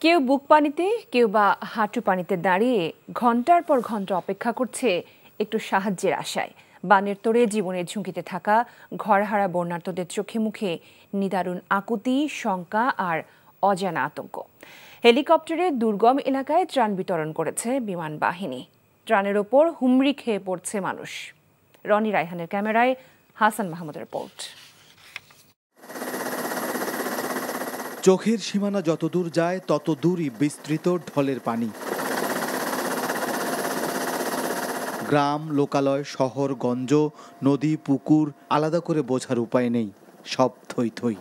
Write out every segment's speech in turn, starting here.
কেউ বুক পানিতে, কেউ বা হাঁটু পানিতে দাঁড়িয়ে ঘন্টার পর ঘন্টা অপেক্ষা করছে একটু সাহায্যের আশায়। বানের তোড়ে জীবনের ঝুঁকিতে থাকা ঘরহারা বন্যার্তদের চোখে মুখে নিদারুণ আকুতি, শঙ্কা আর অজানা আতঙ্ক। হেলিকপ্টারে দুর্গম এলাকায় ত্রাণ বিতরণ করেছে বিমান বাহিনী। ত্রাণের ওপর হুমড়ি খেয়ে পড়ছে মানুষ। রনি রায়হানের ক্যামেরায় হাসান মাহমুদের রিপোর্ট। চোখের সীমানা যত দূর যায় তত দূরই বিস্তৃত ঢলের পানি। গ্রাম, লোকালয়, শহর, গঞ্জ, নদী, পুকুর আলাদা করে বোঝার উপায় নেই, সব থই থই।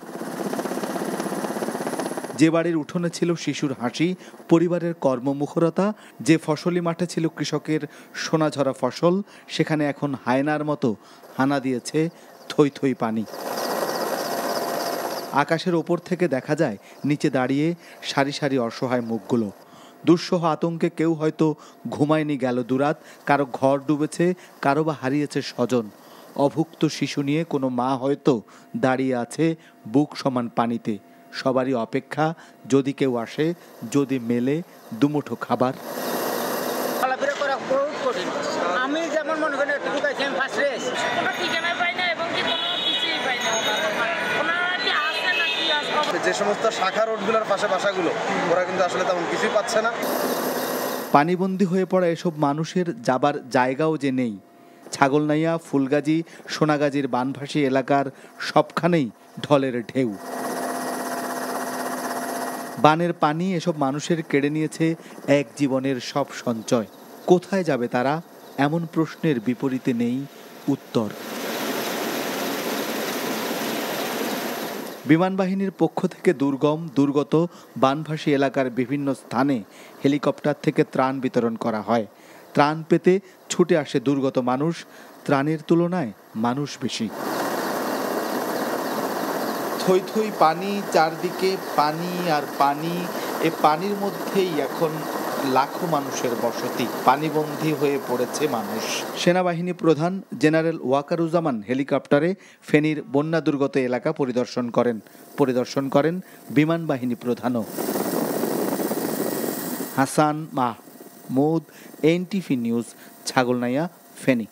যে বাড়ির উঠোনে ছিল শিশুর হাসি, পরিবারের কর্মমুখরতা, যে ফসলি মাঠে ছিল কৃষকের সোনাঝরা ফসল, সেখানে এখন হায়নার মতো হানা দিয়েছে থই থই পানি। আকাশের ওপর থেকে দেখা যায় নিচে দাঁড়িয়ে সারি সারি অসহায় মুখগুলো। দুঃসহ আতঙ্কে কেউ হয়তো ঘুমায়নি গেল দুরাত, কারো ঘর ডুবেছে, কারো বা হারিয়েছে স্বজন। অভুক্ত শিশু নিয়ে কোনো মা হয়তো দাঁড়িয়ে আছে বুক সমান পানিতে। সবারই অপেক্ষা, যদি কেউ আসে, যদি মেলে দুমুঠো খাবার। আমি যেমন মনে করি একটু ঢুকাইছি ফার্স্ট রেস কোনো ঠিকানা পাই না এবং কি কোনো কিছুই পাই না। যে সমস্ত শাখা রোডগুলোর পাশে বাসাগুলো, ওরা কিন্তু আসলে তেমন কিছুই পাচ্ছে না। পানিবন্দী হয়ে পড়া এসব মানুষের যাবার জায়গাও যে নেই। ছাগলনাইয়া, ফুলগাজী, সোনাগাজীর বানভাসী এলাকার সবখানেই ঢলের ঢেউ। বানের পানি এসব মানুষের কেড়ে নিয়েছে এক জীবনের সব সঞ্চয়। কোথায় যাবে তারা? এমন প্রশ্নের বিপরীতে নেই উত্তর। বিমান বাহিনীর পক্ষ থেকে দুর্গত বানভাসী এলাকার বিভিন্ন স্থানে হেলিকপ্টার থেকে ত্রাণ বিতরণ করা হয়। ত্রাণ পেতে ছুটে আসে দুর্গত মানুষ। ত্রাণের তুলনায় মানুষ বেশি। থই থই পানি, চারদিকে পানি আর পানি। এ পানির মধ্যেই এখন লাখো মানুষের বসতি। পানিবন্দী হয়ে পড়েছে মানুষ। সেনাবাহিনী প্রধান জেনারেল ওয়াকারুজ্জামান হেলিকপ্টারে ফেনীর বন্যা দুর্গত এলাকা পরিদর্শন করেন বিমান বাহিনী প্রধানও। Hasan Mahmud, NTV news, Chhagalnaiya, Feni.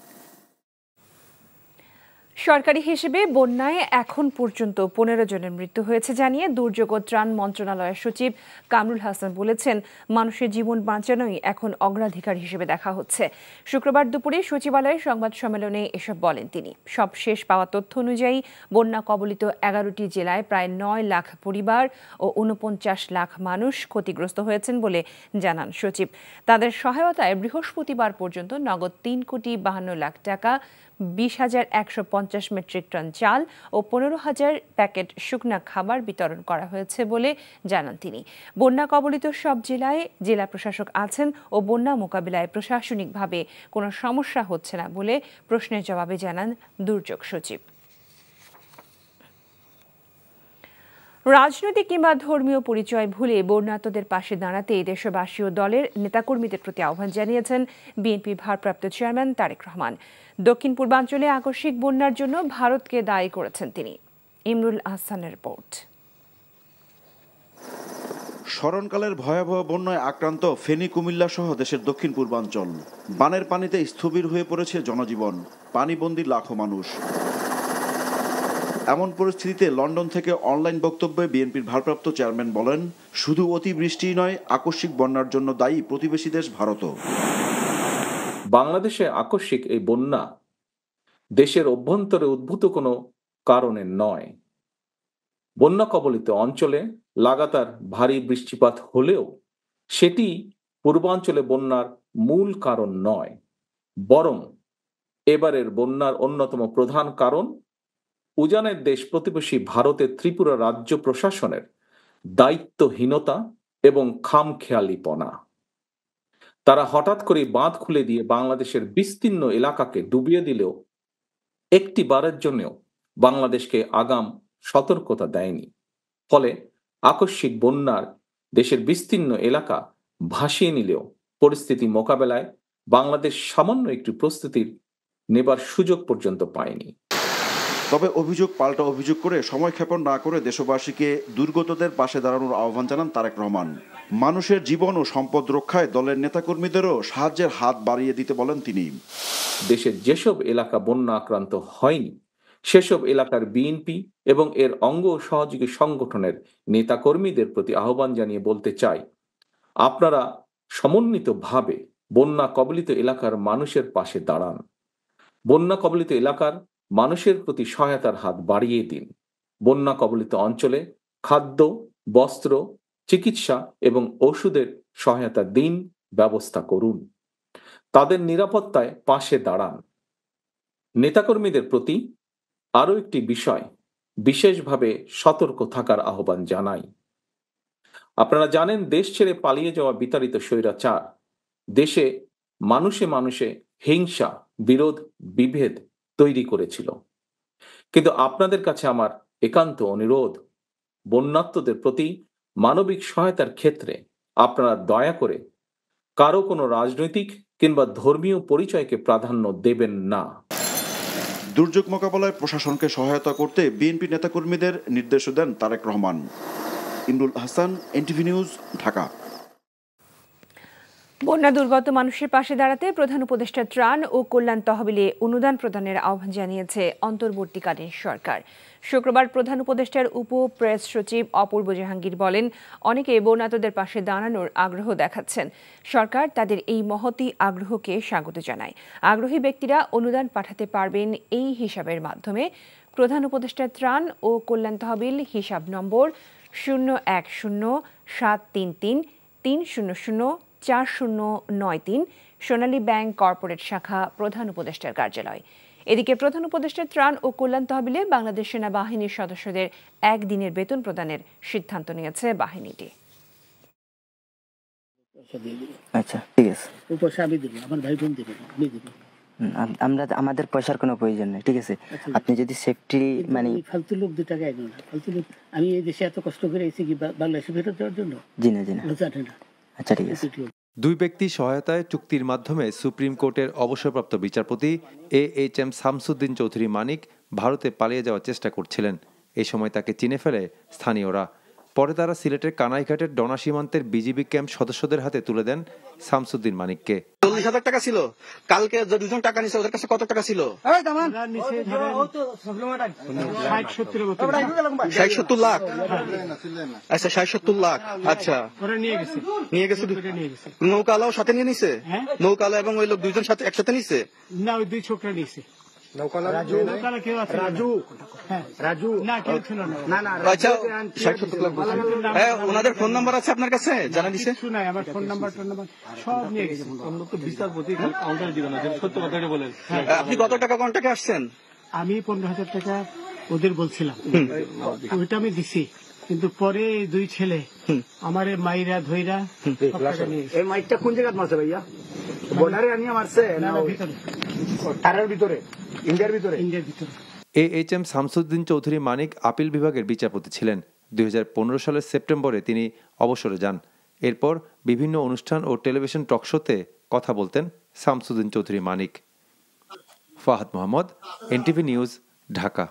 সরকারি হিসেবে বন্যায় এখন পর্যন্ত 15 জনের মৃত্যু হয়েছে জানিয়ে দুর্যোগ ও ত্রাণ মন্ত্রণালয়ের সচিব কামরুল হাসান বলেছেন, মানুষের জীবন বাঁচানোই এখন অগ্রাধিকার হিসেবে দেখা হচ্ছে। শুক্রবার দুপুরে সচিবালয়ের সংবাদ সম্মেলনে এসব বলেন তিনি। সবশেষ পাওয়া তথ্য অনুযায়ী বন্যা কবলিত 11টি জেলায় প্রায় 9 লাখ পরিবার ও 49 লাখ মানুষ ক্ষতিগ্রস্ত হয়েছেন বলে জানান সচিব। তাদের সহায়তায় বৃহস্পতিবার পর্যন্ত নগদ 3,52 লাখ টাকা, 20,150 মেট্রিক টন চাল ও 15,000 প্যাকেট শুকনা খাবার বিতরণ করা হয়েছে বলে জানান তিনি। বন্যা কবলিত সব জেলায় জেলা প্রশাসক আছেন ও বন্যা মোকাবিলায় প্রশাসনিকভাবে কোনো সমস্যা হচ্ছে না বলে প্রশ্নের জবাবে জানান দুর্যোগ সচিব। রাজনৈতিক কিংবা ধর্মীয় পরিচয় ভুলে বন্যার্তদের পাশে দাঁড়াতে দেশবাসী ও দলের নেতাকর্মীদের প্রতি আহ্বান জানিয়েছেন বিএনপির ভারপ্রাপ্ত চেয়ারম্যান তারেক রহমান। দক্ষিণ পূর্বাঞ্চলে আকস্মিক বন্যার জন্য ভারতকে দায়ী করেছেন তিনি। ইমরুল আহসানের রিপোর্ট। স্মরণকালের ভয়াবহ বন্যায় আক্রান্ত ফেনী, কুমিল্লা সহ দেশের দক্ষিণ পূর্বাঞ্চল। বানের পানিতে স্থবির হয়ে পড়েছে জনজীবন, পানিবন্দী লাখো মানুষ। এমন পরিস্থিতিতে লন্ডন থেকে অনলাইন বক্তব্যে বিএনপির ভারপ্রাপ্ত চেয়ারম্যান বলেন, শুধু অতিবৃষ্টিই নয়, আকস্মিক বন্যার জন্য দায়ী প্রতিবেশী দেশ ভারতও। বাংলাদেশে আকস্মিক এই বন্যা দেশের অভ্যন্তরে উদ্ভূত কোনো কারণে নয়। বন্যা কবলিত অঞ্চলে লাগাতার ভারী বৃষ্টিপাত হলেও সেটি পূর্বাঞ্চলে বন্যার মূল কারণ নয়, বরং এবারের বন্যার অন্যতম প্রধান কারণ উজানের দেশ প্রতিবেশী ভারতের ত্রিপুরা রাজ্য প্রশাসনের দায়িত্বহীনতা এবং খামখেয়ালিপনা। তারা হঠাৎ করে বাঁধ খুলে দিয়ে বাংলাদেশের বিস্তীর্ণ এলাকাকে ডুবিয়ে দিলেও একটি বারের জন্যও বাংলাদেশকে আগাম সতর্কতা দেয়নি। ফলে আকস্মিক বন্যার দেশের বিস্তীর্ণ এলাকা ভাসিয়ে নিলেও পরিস্থিতি মোকাবেলায় বাংলাদেশ সামান্য একটু প্রস্তুতির নেবার সুযোগ পর্যন্ত পায়নি। তবে অভিযোগ পাল্টা অভিযোগ করে সময় ক্ষেপণ না করে দেশবাসীকে দুর্গতদের পাশে দাঁড়ানোর আহ্বান জানান তারেক রহমান। মানুষের জীবন ও সম্পদ রক্ষায় দলের নেতাকর্মীদেরও সাহায্যের হাত বাড়িয়ে দিতে বলেন তিনি। দেশের যেসব এলাকা বন্যা আক্রান্ত হয়নি সেসব এলাকার বিএনপি এবং এর অঙ্গ ও সহযোগী সংগঠনের নেতাকর্মীদের প্রতি আহ্বান জানিয়ে বলতে চাই, আপনারা সমন্বিতভাবে বন্যা কবলিত এলাকার মানুষের পাশে দাঁড়ান। বন্যা কবলিত এলাকার মানুষের প্রতি সহায়তার হাত বাড়িয়ে দিন। বন্যা কবলিত অঞ্চলে খাদ্য, বস্ত্র, চিকিৎসা এবং ওষুধের সহায়তা দিন, ব্যবস্থা করুন। তাদের নিরাপত্তায় পাশে দাঁড়ান। নেতাকর্মীদের প্রতি আরও একটি বিষয় বিশেষভাবে সতর্ক থাকার আহ্বান জানাই। আপনারা জানেন, দেশ ছেড়ে পালিয়ে যাওয়া বিতাড়িত স্বৈরাচার দেশে মানুষে মানুষে হিংসা, বিরোধ, বিভেদ তৈরি করেছিল। কিন্তু আপনাদের কাছে আমার একান্ত অনুরোধ, বন্যার্তদের প্রতি মানবিক সহায়তার ক্ষেত্রে আপনারা দয়া করে কারো কোনো রাজনৈতিক কিংবা ধর্মীয় পরিচয়কে প্রাধান্য দেবেন না। দুর্যোগ মোকাবেলায় প্রশাসনকে সহায়তা করতে বিএনপি নেতাকর্মীদের নির্দেশও দেন তারেক রহমান। Imrul Hasan, NTV news, Dhaka. বন্যা দুর্গত মানুষের পাশে দাঁড়াতে প্রধান উপদেষ্টা ত্রাণ ও কল্যাণ তহবিলে অনুদান প্রদানের আহ্বান জানিয়েছে অন্তর্বর্তীকালীন সরকার। শুক্রবার প্রধান উপদেষ্টার উপ প্রেস সচিব অপূর্ব জাহাঙ্গীর বলেন, অনেকে বন্যার্তদের পাশে দাঁড়ানোর আগ্রহ দেখাচ্ছেন। সরকার তাদের এই মহতী আগ্রহকে স্বাগত জানায়। আগ্রহী ব্যক্তিরা অনুদান পাঠাতে পারবেন এই হিসাবের মাধ্যমে। প্রধান উপদেষ্টা ত্রাণ ও কল্যাণ তহবিল হিসাব নম্বর 0107333004093, সোনালী ব্যাংক কর্পোরেট শাখা, প্রধান উপদেষ্টার কার্যালয়। এদিকে প্রধান উপদেষ্টা ত্রাণ ও কল্যাণ তহবিলে বাংলাদেশ সেনাবাহিনীর সদস্যদের একদিনের বেতন প্রদানের সিদ্ধান্ত নিয়েছে বাহিনীটি। আচ্ছা, ঠিক আছে। পয়সা আমি দেবো, আমার ভাই বোন দেবে, আমি দেবো। আমরা আমাদের পয়সার কোনো প্রয়োজন নেই, ঠিক আছে। আপনি যদি সেফটি মানে ফালতু লোক 2 টাকা এগো না, ফালতু লোক। আমি এই দেশে এত কষ্ট করে এসেছি কি বাংলাদেশে ফেরত দেওয়ার জন্য? জি না, জি না। আচ্ছা, ঠিক আছে। দুই ব্যক্তি সহায়তায় চুক্তির মাধ্যমে সুপ্রিম কোর্টের অবসরপ্রাপ্ত বিচারপতি AHM শামসুদ্দিন চৌধুরী মানিক ভারতে পালিয়ে যাওয়ার চেষ্টা করছিলেন। এই সময় তাকে চিনে ফেলে স্থানীয়রা। পরে তারা সিলেটের কানাইঘাটের ডনা সীমান্তের বিজিবি ক্যাম্প সদস্যদের হাতে তুলে দেন শামসুদ্দিন মানিককে। 40,000 টাকা ছিল। কালকে যে দুজন টাকা নিছে ওদের কাছে কত টাকা ছিল? 60-70 লাখ। আচ্ছা, 60-70 লাখ। আচ্ছা, নিয়ে গেছে। নৌকালাও সাথে নিয়ে নিছে? নৌকালা এবং ওই লোক দুইজন সাথে একসাথে নিছে? না, ওই 2 ছোকরা নিছে। ওনাদের ফোন নাম্বার আছে আপনার কাছে? জানা দিছে? আমার ফোন নাম্বার সব নিয়ে গেছে। আপনি কত টাকা কন্টাক্টে আসছেন? আমি 15,000 টাকা ওদের বলছিলাম, ওইটা আমি দিছি। কিন্তু পরে 2 ছেলে আমার মাইরা ধইরা। এই মাইকটা কোন জায়গায় মারছে ভাইয়া? বর্ডারে আনিয়ে মারছে না ভিতরে? তারের ভিতরে, ইন্ডিয়ার ভিতরে? ইন্ডিয়ার ভিতরে। AHM শামসুদ্দিন চৌধুরী মানিক আপিল বিভাগের বিচারপতি ছিলেন। 2015 সালের সেপ্টেম্বরে তিনি অবসরে যান। এরপর বিভিন্ন অনুষ্ঠান ও টেলিভিশন টকশোতে কথা বলতেন শামসুদ্দিন চৌধুরী মানিক। Fahad Mohammad, NTV news, Dhaka.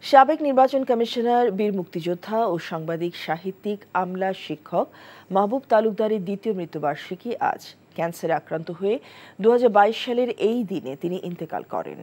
সাবেক নির্বাচন কমিশনার, বীর মুক্তিযোদ্ধা ও সাংবাদিক, সাহিত্যিক, আমলা, শিক্ষক মাহবুব তালুকদারের 2য় মৃত্যুবার্ষিকী আজ। ক্যান্সারে আক্রান্ত হয়ে 2022 সালের এই দিনে তিনি ইন্তেকাল করেন।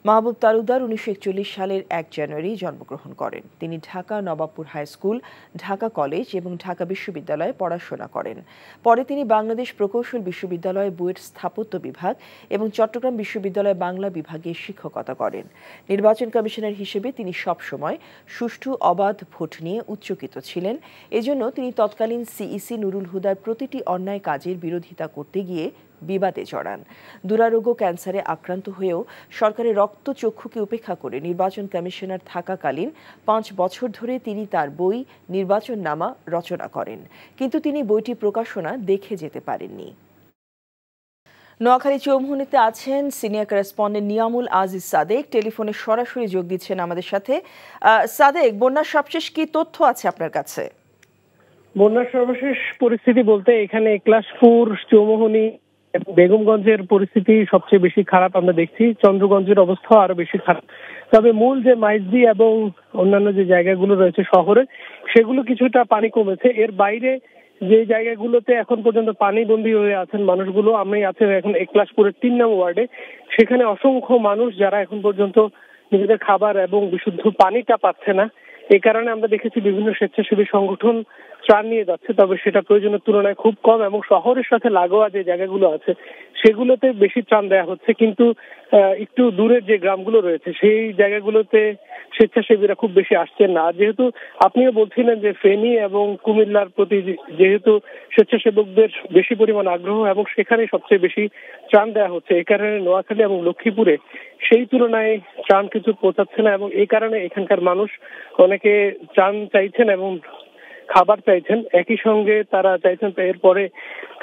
মাহবুব তালুকদার 1941 সালের 1 জানুয়ারি জন্মগ্রহণ করেন। তিনি Dhaka Nawabpur high school, Dhaka college এবং ঢাকা বিশ্ববিদ্যালয়ে পড়াশোনা করেন। পরে তিনি বাংলাদেশ প্রকৌশল বিশ্ববিদ্যালয়ে বুয়েট স্থাপত্য বিভাগ এবং চট্টগ্রাম বিশ্ববিদ্যালয় বাংলা বিভাগে শিক্ষকতা করেন। নির্বাচন কমিশনার হিসেবে তিনি সবসময় সুষ্ঠু অবাধ ভোট নিয়ে উচ্চকিত ছিলেন। এজন্য তিনি তৎকালীন সিইসি নুরুল হুদার প্রতিটি অন্যায় কাজের বিরোধিতা করতে গিয়ে বিবাদে জড়ান। দুরারোগ্য ক্যান্সারে আক্রান্ত হয়েও সরকারের রক্তচক্ষুকে উপেক্ষা করে নির্বাচন কমিশনার থাকাকালীন 5 বছর ধরে তিনি তার বই নির্বাচননামা রচনা করেন, কিন্তু তিনি বইটি প্রকাশনা দেখে যেতে পারেননি। নোয়াখালী চৌমুহনীতে আছেন সিনিয়র করেসপন্ডেন্ট নিয়ামুল আজিজ সাদেক, টেলিফোনে সরাসরি যোগ দিচ্ছেন আমাদের সাথে। সাদেক, বন্যার সবশেষ কি তথ্য আছে আপনার কাছে? বন্যার সর্বশেষ পরিস্থিতি বলতে এখানে একলাশপুর, চৌমুহনী বেগমগঞ্জের পরিস্থিতি সবচেয়ে বেশি খারাপ আমরা দেখছি, চন্দ্রগঞ্জের অবস্থাও আরো বেশি খারাপ। তবে মূল যে মাইজদি এবং অন্যান্য যে জায়গাগুলো রয়েছে শহরে, সেগুলো কিছুটা পানি কমেছে। এর বাইরে যে জায়গাগুলোতে এখন পর্যন্ত পানি বন্দী হয়ে আছেন মানুষগুলো, আমি আছি এখন একলাশপুরের 3 নং ওয়ার্ডে, সেখানে অসংখ্য মানুষ যারা এখন পর্যন্ত নিজেদের খাবার এবং বিশুদ্ধ পানিটা পাচ্ছে না। এই কারণে আমরা দেখেছি বিভিন্ন স্বেচ্ছাসেবী সংগঠন ত্রাণ নিয়ে যাচ্ছে, তবে সেটা প্রয়োজনের তুলনায় খুব কম এবং শহরের সাথে লাগোয়া যে জায়গাগুলো আছে সেগুলোতে বেশি ত্রাণ দেওয়া হচ্ছে। কিন্তু একটু দূরের যে গ্রামগুলো রয়েছে সেই জায়গাগুলোতে স্বেচ্ছাসেবীরা খুব বেশি আসছেন না। যেহেতু আপনিও বলছিলেন যে ফেনী এবং কুমিল্লার প্রতি যেহেতু স্বেচ্ছাসেবকদের বেশি পরিমাণ আগ্রহ এবং সেখানে সবচেয়ে বেশি ত্রাণ দেওয়া হচ্ছে, এই কারণে নোয়াখালী এবং লক্ষ্মীপুরে সেই তুলনায় ত্রাণ কিছু পৌঁছাচ্ছে না এবং এই কারণে এখানকার মানুষ অনেকে ত্রাণ চাইছেন এবং খাবার চাইছেন। একই সঙ্গে তারা চাইছেন এরপরে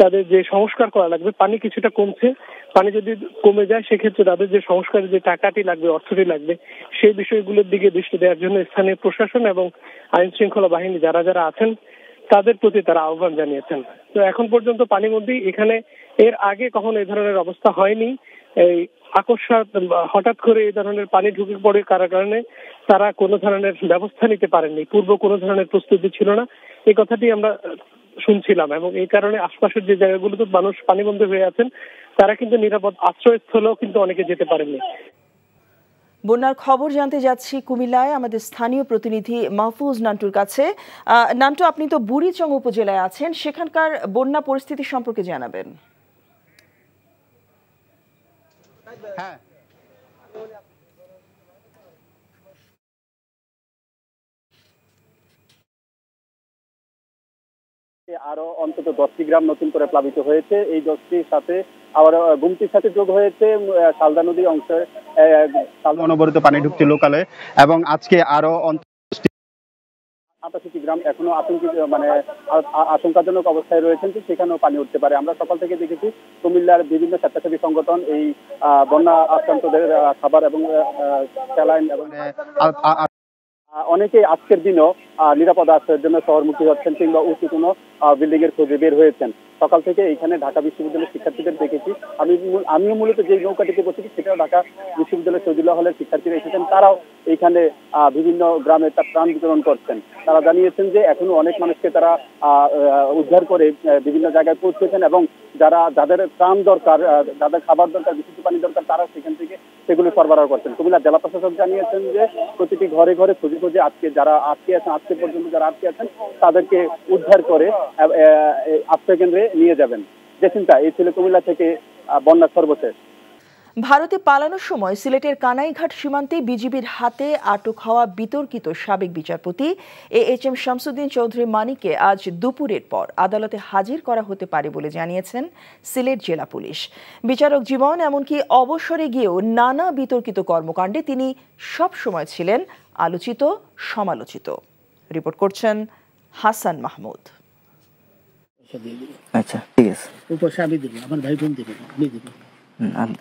তাদের যে সংস্কার করা লাগবে, পানি কিছুটা কমছে, পানি যদি কমে যায় সেক্ষেত্রে তাদের যে সংস্কারের যে টাকাটি লাগবে, অর্থটি লাগবে, সেই বিষয়গুলোর দিকে দৃষ্টি দেওয়ার জন্য স্থানীয় প্রশাসন এবং আইন শৃঙ্খলা বাহিনী যারা যারা আছেন তাদের প্রতি তারা আহ্বান জানিয়েছেন। তো এখন পর্যন্ত পানির মধ্যেই এখানে এর আগে কখনো এই ধরনের অবস্থা হয়নি। এই আকস্মাত হঠাৎ করে এই ধরনের পানি ঢুকে পড়ে কারণে তারা কোনো ধরনের ব্যবস্থা নিতে পারেননি, পূর্ব কোনো ধরনের প্রস্তুতি ছিল না, এই কথাটি আমরা শুনছিলাম এবং এই কারণে আশপাশের যে জায়গাগুলোতে মানুষ পানিবন্দী হয়ে আছেন তারা কিন্তু নিরাপদ আশ্রয়স্থলেও কিন্তু অনেকে যেতে পারেননি। বন্যার খবর জানতে যাচ্ছি কুমিল্লায় আমাদের স্থানীয় প্রতিনিধি মাহফুজ নান্টুর কাছে। নান্টু, আপনি তো বুড়িচং উপজেলায় আছেন, সেখানকার বন্যা পরিস্থিতি সম্পর্কে জানাবেন। হ্যাঁ, আরো অন্তত 10টি গ্রাম নতুন করে প্লাবিত হয়েছে। এই 10টির সাথে আবার গুমতির সাথে যোগ হয়েছে শালদা নদী অংশে অনবরত পানি ঢুকছে লোকালে, এবং আজকে আরো 88টি গ্রাম এখনো আশঙ্কাজনক অবস্থায় রয়েছেন যে সেখানেও পানি উঠতে পারে। আমরা সকাল থেকে দেখেছি কুমিল্লার বিভিন্ন স্বেচ্ছাসেবী সংগঠন এই বন্যা আক্রান্তদের খাবার এবং স্যালাইন এবং অনেকেই আজকের দিনও নিরাপদ আশ্রয়ের জন্য শহরমুখী হচ্ছেন কিংবা উঁচু কোনো বিল্ডিং এর খোঁজে বের হয়েছেন। সকাল থেকে এখানে ঢাকা বিশ্ববিদ্যালয়ের শিক্ষার্থীদের দেখেছি। আমিও মূলত যে নৌকাটিতে বসেছি সেটাও ঢাকা বিশ্ববিদ্যালয়ের শহীদুল্লাহ হলের শিক্ষার্থীরা এসেছেন, তারাও এইখানে বিভিন্ন গ্রামে তার ত্রাণ বিতরণ করছেন। তারা জানিয়েছেন যে এখনো অনেক মানুষকে তারা উদ্ধার করে বিভিন্ন জায়গায় পৌঁছেছেন এবং যাদের ত্রাণ দরকার, যাদের খাবার দরকার, বিশুদ্ধ পানি দরকার, তারা সেখান থেকে সেগুলো সরবরাহ করছেন। কুমিল্লা জেলা প্রশাসক জানিয়েছেন যে প্রতিটি ঘরে ঘরে খুঁজে খুঁজে আজকে পর্যন্ত যারা আটকে আছেন তাদেরকে উদ্ধার করে আশ্রয় কেন্দ্রে নিয়ে যাবেন। জেসিন্তা, এই ছিল কুমিল্লা থেকে বন্যা সর্বশেষ। ভারতে পালানোর সময় সিলেটের কানাইঘাট সীমান্তে বিজিবির হাতে আটক হওয়া বিতর্কিত সাবেক বিচারপতি AHM শামসুদ্দিন চৌধুরী মানিককে আজ দুপুরের পর আদালতে হাজির করা হতে পারে বলে জানিয়েছেন সিলেট জেলা পুলিশ। বিচারক জীবন এমনকি অবসরে গিয়েও নানা বিতর্কিত কর্মকাণ্ডে তিনি সব সময় ছিলেন আলোচিত, সমালোচিত। রিপোর্ট করছেন হাসান মাহমুদ। আচ্ছা, ঠিক আছে, আমার ভাই বোন দেবে,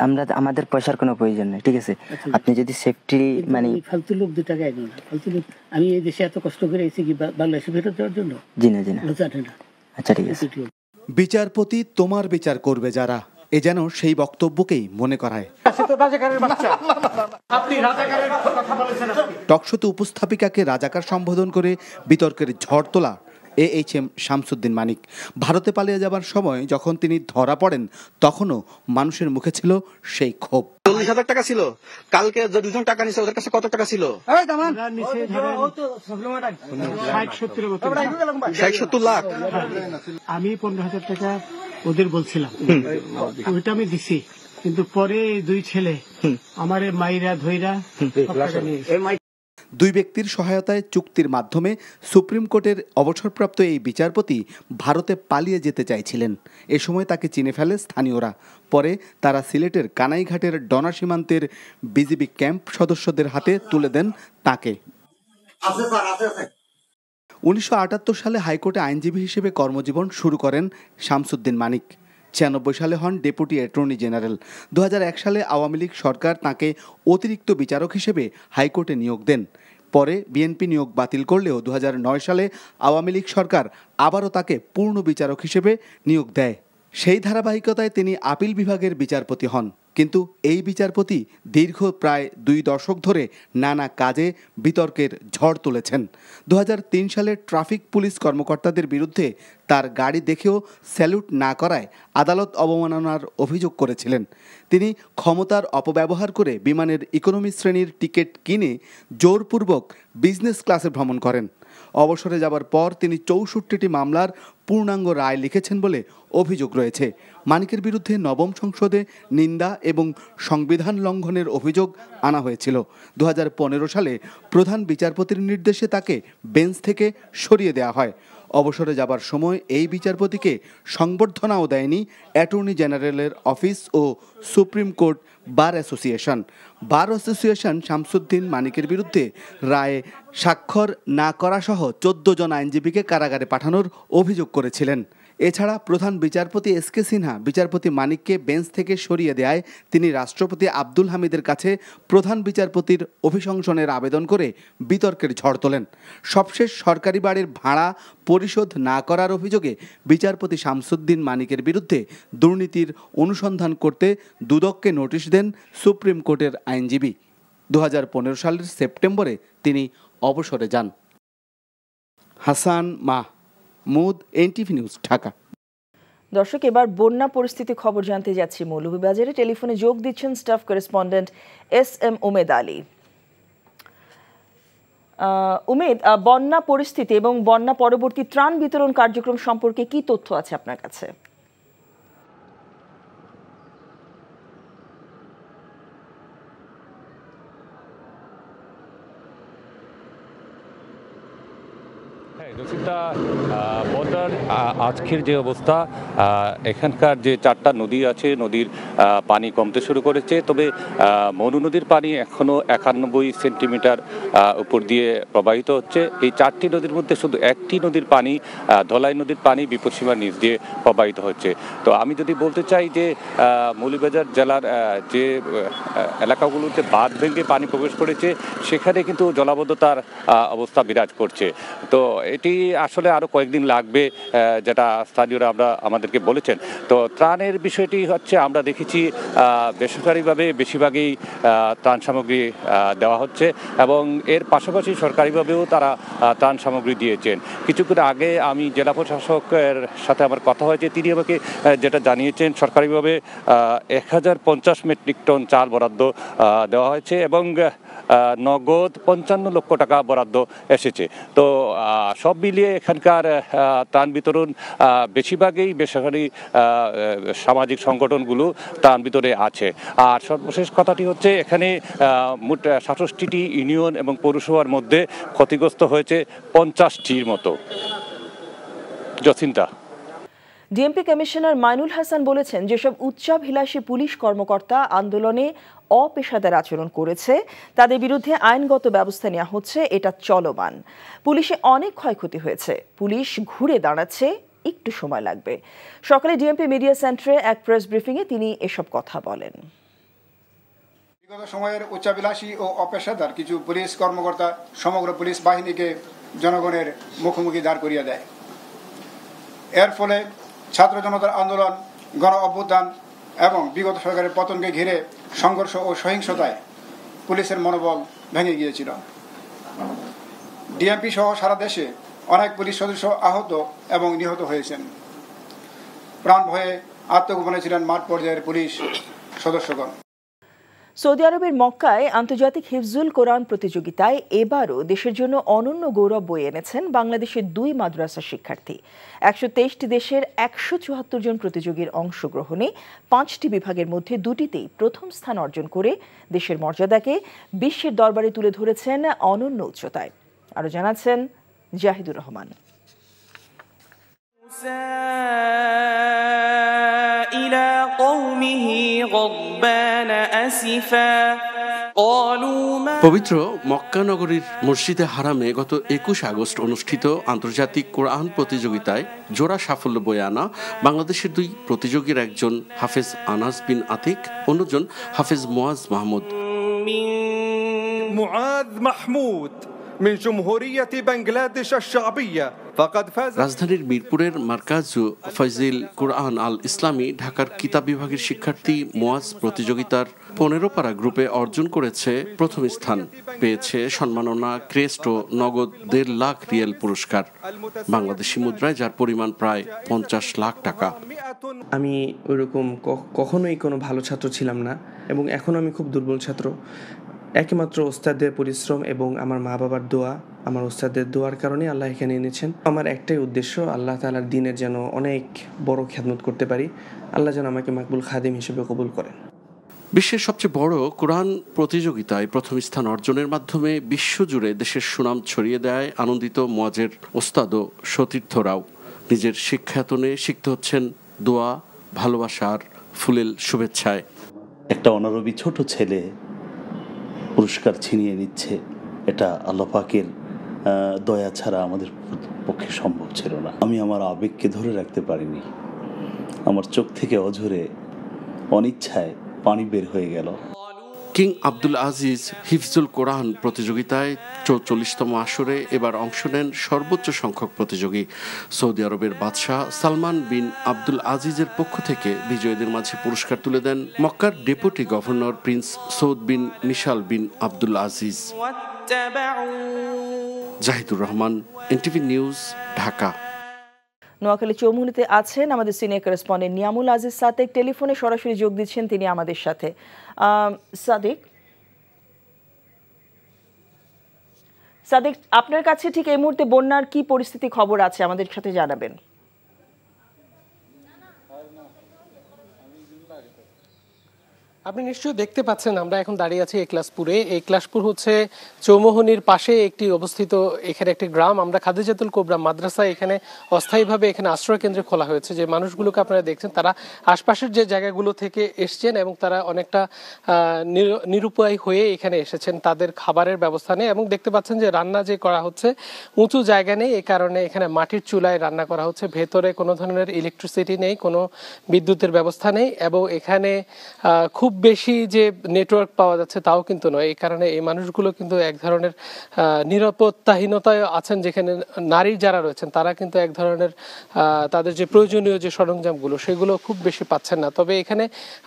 আমরা আমাদের পয়সার কোনো প্রয়োজন নেই, ঠিক আছে? আপনি যদি সেফটি মানে ফালতু লোক 2 টাকা এগো না, ফালতু লোক। আমি এই দেশে এত কষ্ট করে এসেছি কি বাংলাদেশে ফেরত যাওয়ার জন্য? জি না। আচ্ছা, ঠিক আছে। বিচারপতি তোমার বিচার করবে যারা, এ যেন সেই বক্তব্যকেই মনে করায়। টকশোতে উপস্থাপিকাকে রাজাকার সম্বোধন করে বিতর্কের ঝড় তোলা AHM শামসুদ্দিন মানিক। ভারতে পালিয়ে যাবার সময় যখন তিনি ধরা পড়েন তখনও মানুষের মুখে ছিল সেই ক্ষোভ। 40,000 টাকা ছিল, কালকে দুজন টাকা নিছে, ওদের কাছে কত টাকা ছিল? 60-70 লাখ। আমি 15,000 টাকা ওদের বলছিলাম, ওইটা আমি দিছি, কিন্তু পরে 2 ছেলে আমারে মাইরা ধইরা দুই ব্যক্তির সহায়তায় চুক্তির মাধ্যমে সুপ্রিম কোর্টের অবসরপ্রাপ্ত এই বিচারপতি ভারতে পালিয়ে যেতে চাইছিলেন। এ সময় তাকে চিনে ফেলে স্থানীয়রা। পরে তারা সিলেটের কানাইঘাটের ডনা সীমান্তের বিজিবি ক্যাম্প সদস্যদের হাতে তুলে দেন তাকে। 1978 সালে হাইকোর্টে আইনজীবী হিসেবে কর্মজীবন শুরু করেন শামসুদ্দিন মানিক। 96 সালে হন ডেপুটি অ্যাটর্নি জেনারেল। 2001 সালে আওয়ামী লীগ সরকার তাঁকে অতিরিক্ত বিচারক হিসেবে হাইকোর্টে নিয়োগ দেন। পরে বিএনপি নিয়োগ বাতিল করলেও 2009 সালে আওয়ামী লীগ সরকার আবারও তাকে পূর্ণ বিচারক হিসেবে নিয়োগ দেয়। সেই ধারাবাহিকতায় তিনি আপিল বিভাগের বিচারপতি হন, কিন্তু এই বিচারপতি দীর্ঘ প্রায় 2 দশক ধরে নানা কাজে বিতর্কের ঝড় তুলেছেন। 2003 সালে ট্রাফিক পুলিশ কর্মকর্তাদের বিরুদ্ধে তার গাড়ি দেখেও স্যালুট না করায় আদালত অবমাননার অভিযোগ করেছিলেন। তিনি ক্ষমতার অপব্যবহার করে বিমানের ইকোনমি শ্রেণীর টিকিট কিনে জোরপূর্বক বিজনেস ক্লাসে ভ্রমণ করেন। অবসরে যাবার পর তিনি 64টি মামলার পূর্ণাঙ্গ রায় লিখেছেন বলে অভিযোগ রয়েছে। মানিকের বিরুদ্ধে নবম সংসদে নিন্দা এবং সংবিধান লঙ্ঘনের অভিযোগ আনা হয়েছিল। 2015 সালে প্রধান বিচারপতির নির্দেশে তাকে বেঞ্চ থেকে সরিয়ে দেওয়া হয়। অবসরে যাবার সময় এই বিচারপতিকে সংবর্ধনাও দেয়নি অ্যাটর্নি জেনারেলের অফিস ও supreme court bar association. Bar association Shamsuddin মানিকের বিরুদ্ধে রায়ে স্বাক্ষর না করাসহ 14 জন আইনজীবীকে কারাগারে পাঠানোর অভিযোগ করেছিলেন। এছাড়া প্রধান বিচারপতি এসকে সিনহা বিচারপতি মানিককে বেঞ্চ থেকে সরিয়ে দেয় তিনি রাষ্ট্রপতি আব্দুল হামিদের কাছে প্রধান বিচারপতির অভিশংসনের আবেদন করে বিতর্কের ঝড় তোলেন। সবশেষ সরকারি বাড়ির ভাড়া পরিশোধ না করার অভিযোগে বিচারপতি শামসুদ্দিন মানিকের বিরুদ্ধে দুর্নীতির অনুসন্ধান করতে দুদককে নোটিশ দেন সুপ্রিম কোর্টের আইনজীবী। 2015 সালের সেপ্টেম্বরে তিনি অবসরে যান। Hasan Mahmud, NTV news, Dhaka. দর্শক, এবার বন্যা পরিস্থিতি খবর জানতে যাচ্ছি মৌলভীবাজারে। টেলিফোনে যোগ দিচ্ছেন staff correspondent S M. Umed Ali. Umed, বন্যা পরিস্থিতি এবং বন্যা পরবর্তী ত্রাণ বিতরণ কার্যক্রম সম্পর্কে কি তথ্য আছে আপনার কাছে? বন্যার আজকের যে অবস্থা, এখানকার যে 4টা নদী আছে, নদীর পানি কমতে শুরু করেছে। তবে মনু নদীর পানি এখনও 91 সেন্টিমিটার উপর দিয়ে প্রবাহিত হচ্ছে। এই 4টি নদীর মধ্যে শুধু একটি নদীর পানি, ধলাই নদীর পানি, বিপদসীমার নিচ দিয়ে প্রবাহিত হচ্ছে। তো আমি যদি বলতে চাই যে মৌলভীবাজার জেলার যে এলাকাগুলোতে বাঁধ ভেঙে পানি প্রবেশ করেছে, সেখানে কিন্তু জলাবদ্ধতার অবস্থা বিরাজ করছে। তো এটি আসলে আরও কয়েকদিন লাগবে, যেটা স্থানীয়রা আমাদেরকে বলেছেন। তো ত্রাণের বিষয়টি হচ্ছে, আমরা দেখেছি বেসরকারিভাবে বেশিরভাগই ত্রাণ সামগ্রী দেওয়া হচ্ছে এবং এর পাশাপাশি সরকারিভাবেও তারা ত্রাণ সামগ্রী দিয়েছেন। কিছুক্ষণ আগে আমি জেলা প্রশাসকের সাথে আমার কথা হয়েছে, তিনি আমাকে যেটা জানিয়েছেন, সরকারিভাবে 1050 মেট্রিক টন চাল বরাদ্দ দেওয়া হয়েছে এবং নগদ 55 লক্ষ টাকা বরাদ্দ এসেছে। তো সব মিলিয়ে এখানকার ত্রাণ বিতরণ বেশিরভাগই বেসরকারি সামাজিক সংগঠনগুলো ত্রাণ বিতরণে আছে। আর সর্বশেষ কথাটি হচ্ছে, এখানে মোট 67টি ইউনিয়ন এবং পৌরসভার মধ্যে ক্ষতিগ্রস্ত হয়েছে 50টির মতো। জসিন্তা। ডিএমপি কমিশনার মাইনুল হাসান বলেছেন, যেসব উচ্চাভিলাষী পুলিশ কর্মকর্তা আন্দোলনে অপেশাদার আচরণ করেছে তাদের বিরুদ্ধে আইনগত ব্যবস্থা নেওয়া হচ্ছে, এটা চলমান। পুলিশে অনেক ক্ষয়ক্ষতি হয়েছে, পুলিশ ঘুরে দাঁড়াচ্ছে, একটু সময় লাগবে। সকালে ডিএমপি মিডিয়া সেন্টারে এক প্রেস ব্রিফিংয়ে তিনি এসব কথা বলেন। বিগত সময়ের উচ্চাভিলাষী ও অপেশাদার কিছু পুলিশ কর্মকর্তা সমগ্র পুলিশ বাহিনীকে জনগণের মুখোমুখি দাঁড় করিয়ে দেয়। এর ফলে ছাত্র জনতার আন্দোলন, গণ অভ্যুত্থান এবং বিগত সরকারের পতনকে ঘিরে সংঘর্ষ ও সহিংসতায় পুলিশের মনোবল ভেঙে গিয়েছিল। ডিএমপি সহ সারা দেশে অনেক পুলিশ সদস্য আহত এবং নিহত হয়েছেন। প্রাণ ভয়ে আত্মগোপনে ছিলেন মাঠ পর্যায়ের পুলিশ সদস্যগণ। সৌদি আরবের মক্কায় আন্তর্জাতিক হিফজুল কোরআন প্রতিযোগিতায় এবারও দেশের জন্য অনন্য গৌরব বয়ে এনেছেন বাংলাদেশের 2 মাদ্রাসা শিক্ষার্থী। 123টি দেশের 174 জন প্রতিযোগীর অংশগ্রহণে 5টি বিভাগের মধ্যে 2টিতেই প্রথম স্থান অর্জন করে দেশের মর্যাদাকে বিশ্বের দরবারে তুলে ধরেছেন অনন্য উচ্চতায়। আরও জানাচ্ছেন জাহিদুর রহমান। পবিত্র মক্কা নগরীর মসজিদে হারামে গত 21 আগস্ট অনুষ্ঠিত আন্তর্জাতিক কোরআন প্রতিযোগিতায় জোড়া সাফল্য বয়ে আনা বাংলাদেশের 2 প্রতিযোগীর, একজন হাফেজ আনাস বিন আতিক, অন্যজন হাফেজ মুআজ মাহমুদ। من جمهورية بنغلاديش الشعبية فقد فاز রাজধানীর মিরপুরের মার্কাজু ফয়জিল কুরআন আল ইসলামী ঢাকার কিতাব বিভাগের শিক্ষার্থী মোয়াজ প্রতিযোগিতার 15 পারা গ্রুপে অর্জন করেছে প্রথম স্থান, পেয়েছে সম্মাননা, ক্রেস্ট ও নগদ 1.5 লাখ রিয়াল পুরস্কার, বাংলাদেশি মুদ্রায় যার পরিমাণ প্রায় 50 লাখ টাকা। আমি ওইরকম কখনোই কোনো ভালো ছাত্র ছিলাম না এবং এখন আমি খুব দুর্বল ছাত্র। একমাত্র ওস্তাদের পরিশ্রম এবং আমার মা বাবার দোয়া, আমার ওস্তাদের দোয়ার কারণে আল্লাহ এখানে এনেছেন। আমার একটাই উদ্দেশ্য, আল্লাহ তাআলার দ্বীনের যেন অনেক বড় খিদমত করতে পারি, আল্লাহ যেন আমাকে মাকবুল খাদিম হিসেবে কবুল করেন। বিশ্বের সবচেয়ে বড় কোরআন প্রতিযোগিতায় প্রথম স্থান অর্জনের মাধ্যমে বিশ্বজুড়ে দেশের সুনাম ছড়িয়ে দেয় আনন্দিত মোয়াজের ওস্তাদ ও সতীর্থরাও। নিজের শিক্ষায়তনে শিখতে হচ্ছেন দোয়া, ভালোবাসার ফুলেল শুভেচ্ছায়। একটা অনারবি ছোট ছেলে পুরস্কার ছিনিয়ে নিচ্ছে, এটা আল্লাহ পাকের দয়া ছাড়া আমাদের পক্ষে সম্ভব ছিল না। আমি আমার আবেগকে ধরে রাখতে পারিনি, আমার চোখ থেকে অঝরে অনিচ্ছায় পানি বের হয়ে গেল। কিং আব্দুল আজিজ হিফজুল কোরআন প্রতিযোগিতায় 44তম আসরে এবার অংশ নেন সর্বোচ্চ সংখ্যক প্রতিযোগী। সৌদি আরবের বাদশাহ সালমান বিন আব্দুল আজিজের পক্ষ থেকে বিজয়ীদের মাঝে পুরস্কার তুলে দেন মক্কার deputy governor prince Saud bin Mishal bin Abdul Aziz. Zahidur Rahman, NTV news, Dhaka. Noakhali চৌমুহনীতে আছেন আমাদের সিনিয়র করেসপন্ডেন্ট নিয়ামুল আজিজ সাদেক, টেলিফোনে সরাসরি যোগ দিচ্ছেন তিনি আমাদের সাথে। সাদেক, আপনার কাছে ঠিক এই মুহূর্তে বন্যার কি পরিস্থিতি খবর আছে আমাদের সাথে জানাবেন। আপনি নিশ্চয়ই দেখতে পাচ্ছেন আমরা এখন দাঁড়িয়ে আছি একলাসপুরে। একলাসপুর হচ্ছে চৌমোহনীর পাশে একটি অবস্থিত এখানে একটি গ্রাম। আমরা খাদিজাতুল কোবরা মাদ্রাসা এখানে অস্থায়ীভাবে এখানে আশ্রয় কেন্দ্রে খোলা হয়েছে। যে মানুষগুলোকে আপনারা দেখছেন তারা আশপাশের যে জায়গাগুলো থেকে এসছেন এবং তারা অনেকটা নিরুপায় হয়ে এখানে এসেছেন, তাদের খাবারের ব্যবস্থা নেই এবং দেখতে পাচ্ছেন যে রান্না যে করা হচ্ছে উঁচু জায়গা নেই, এই কারণে এখানে মাটির চুলায় রান্না করা হচ্ছে। ভেতরে কোনো ধরনের ইলেকট্রিসিটি নেই, কোনো বিদ্যুতের ব্যবস্থা নেই এবং এখানে খুব বেশি যে নেটওয়ার্ক পাওয়া যাচ্ছে তাও কিন্তু নয়। এই কারণে এই মানুষগুলো কিন্তু এক ধরনের নিরাপত্তাহীনতায় আছেন, যেখানে নারী যারা রয়েছেন তারা কিন্তু এক ধরনের তাদের যে প্রয়োজনীয় যে সরঞ্জামগুলো সেগুলো খুব বেশি পাচ্ছেন না। তবে এখানে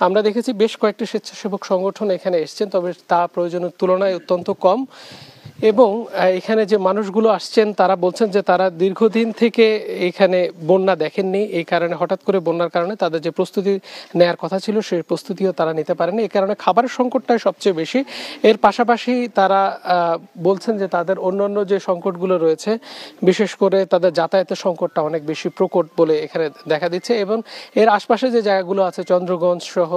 আমরা দেখেছি বেশ কয়েকটি স্বেচ্ছাসেবক সংগঠন এখানে এসছেন, তবে তা প্রয়োজনের তুলনায় অত্যন্ত কম। এবং এখানে যে মানুষগুলো আসছেন তারা বলছেন যে তারা দীর্ঘদিন থেকে এখানে বন্যা দেখেননি, এই কারণে হঠাৎ করে বন্যার কারণে তাদের যে প্রস্তুতি নেয়ার কথা ছিল সেই প্রস্তুতিও তারা নিতে পারেনি। এই কারণে খাবারের সংকটটাই সবচেয়ে বেশি। এর পাশাপাশি তারা বলছেন যে তাদের অন্যান্য যে সংকটগুলো রয়েছে, বিশেষ করে তাদের যাতায়াতের সংকটটা অনেক বেশি প্রকট বলে এখানে দেখা দিচ্ছে। এবং এর আশপাশে যে জায়গাগুলো আছে চন্দ্রগঞ্জ সহ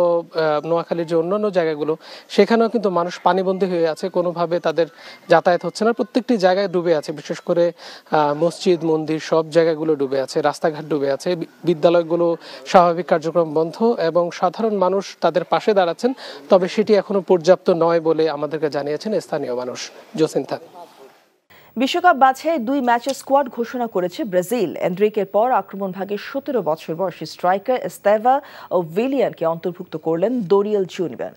নোয়াখালীর যে অন্যান্য জায়গাগুলো, সেখানেও কিন্তু মানুষ পানিবন্দী হয়ে আছে, কোনোভাবে তাদের যাতায়াত হচ্ছে না। প্রত্যেকটি জায়গায় ডুবে আছে, বিশেষ করে মসজিদ মন্দির সব জায়গাগুলো ডুবে আছে, রাস্তাঘাট ডুবে আছে, বিদ্যালয়গুলো স্বাভাবিক কার্যক্রম বন্ধ এবং সাধারণ মানুষ তাদের পাশে দাঁড়াচ্ছেন, তবে সেটি এখনো পর্যাপ্ত নয় বলে আমাদেরকে জানিয়েছেন স্থানীয় মানুষ। জসিন্থা। বিশ্বকাপ বাছাই 2 ম্যাচের স্কোয়াড ঘোষণা করেছে ব্রাজিল। এন্ড্রিকের পর আক্রমণ ভাগে 17 বছর বয়সী স্ট্রাইকার এস্তেভা ও ভিলিয়ানকে অন্তর্ভুক্ত করলেন দোরিয়েল জুনিয়র।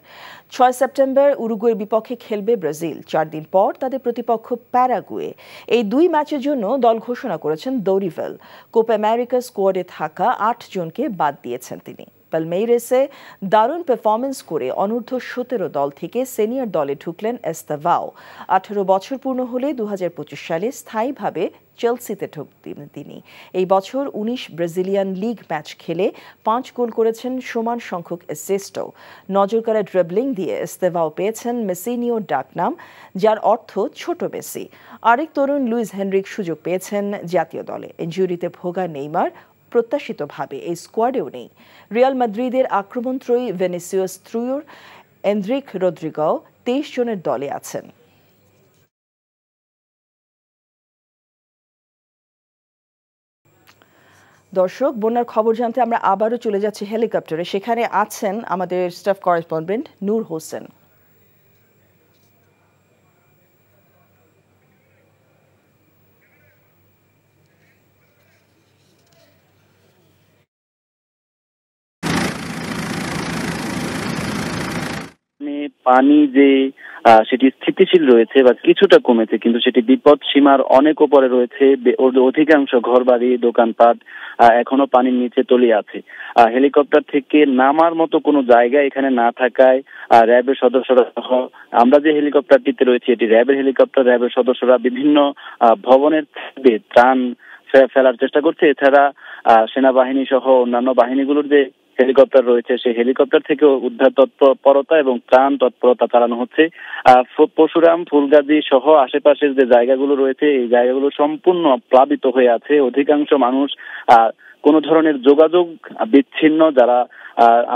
6 সেপ্টেম্বর উরুগুয়ের বিপক্ষে খেলবে ব্রাজিল। 4 দিন পর তাদের প্রতিপক্ষ প্যারাগুয়ে। এই 2 ম্যাচের জন্য দল ঘোষণা করেছেন দোরিভেল। কোপা আমেরিকা স্কোয়াডে থাকা 8 জনকে বাদ দিয়েছেন তিনি। পালমেইরেসে দারুণ পারফরমেন্স করে অনূর্ধ্ব-17 দল থেকে সিনিয়র দলে ঢুকলেন এস্তেভাও। 18 বছর পূর্ণ হলে 2025 সালে স্থায়ীভাবে চেলসিতে ঢুকতেন তিনি। এই বছর 19 ব্রাজিলিয়ান লিগ ম্যাচ খেলে 5 গোল করেছেন, সমান সংখ্যক অ্যাসিস্টও। নজরকাড়া ড্রিবলিং দিয়ে এস্তেভাও পেয়েছেন মেসিনিও ডাকনাম, যার অর্থ ছোট মেসি। আরেক তরুণ লুইস হেনরিক সুযোগ পেয়েছেন জাতীয় দলে। ইনজুরিতে ভোগা নেইমার প্রত্যাশিতভাবে এই স্কোয়াডেও নেই। রিয়াল মাদ্রিদের আক্রমণত্রয়ী ভিনিসিয়াস জুনিয়র, এন্ড্রিক রদ্রিগো 23 জনের দলে আছেন। দর্শক, বন্যার খবর জানতে আমরা আবারও চলে যাচ্ছি হেলিকপ্টারে। সেখানে আছেন আমাদের স্টাফ করেসপন্ডেন্ট নূর হোসেন। পানি যে সেটি স্থিতিশীল রয়েছে বা কিছুটা কমেছে, কিন্তু সেটি বিপদ সীমার অনেক উপরে রয়েছে। অধিকাংশ ঘরবাড়ি, দোকানপাট এখনো পানির নিচে তলিয়ে আছে। হেলিকপ্টার থেকে নামার মতো কোনো জায়গা এখানে না থাকায় র্যাবের সদস্যরা সহ আমরা যে হেলিকপ্টারটিতে রয়েছে এটি র্যাবের হেলিকপ্টার, র্যাবের সদস্যরা বিভিন্ন ভবনের ত্রাণ ফেলার চেষ্টা করছে। এছাড়া সেনাবাহিনী সহ অন্যান্য বাহিনীগুলোর যে হেলিকপ্টার রয়েছে সেই হেলিকপ্টার থেকে উদ্ধার তৎপরতা এবং ত্রাণ তৎপরতা চালানো হচ্ছে। পরশুরাম, ফুলগাজী সহ আশেপাশের যে জায়গাগুলো রয়েছে এই জায়গাগুলো সম্পূর্ণ প্লাবিত হয়ে আছে। অধিকাংশ মানুষ কোনো ধরনের যোগাযোগ বিচ্ছিন্ন। যারা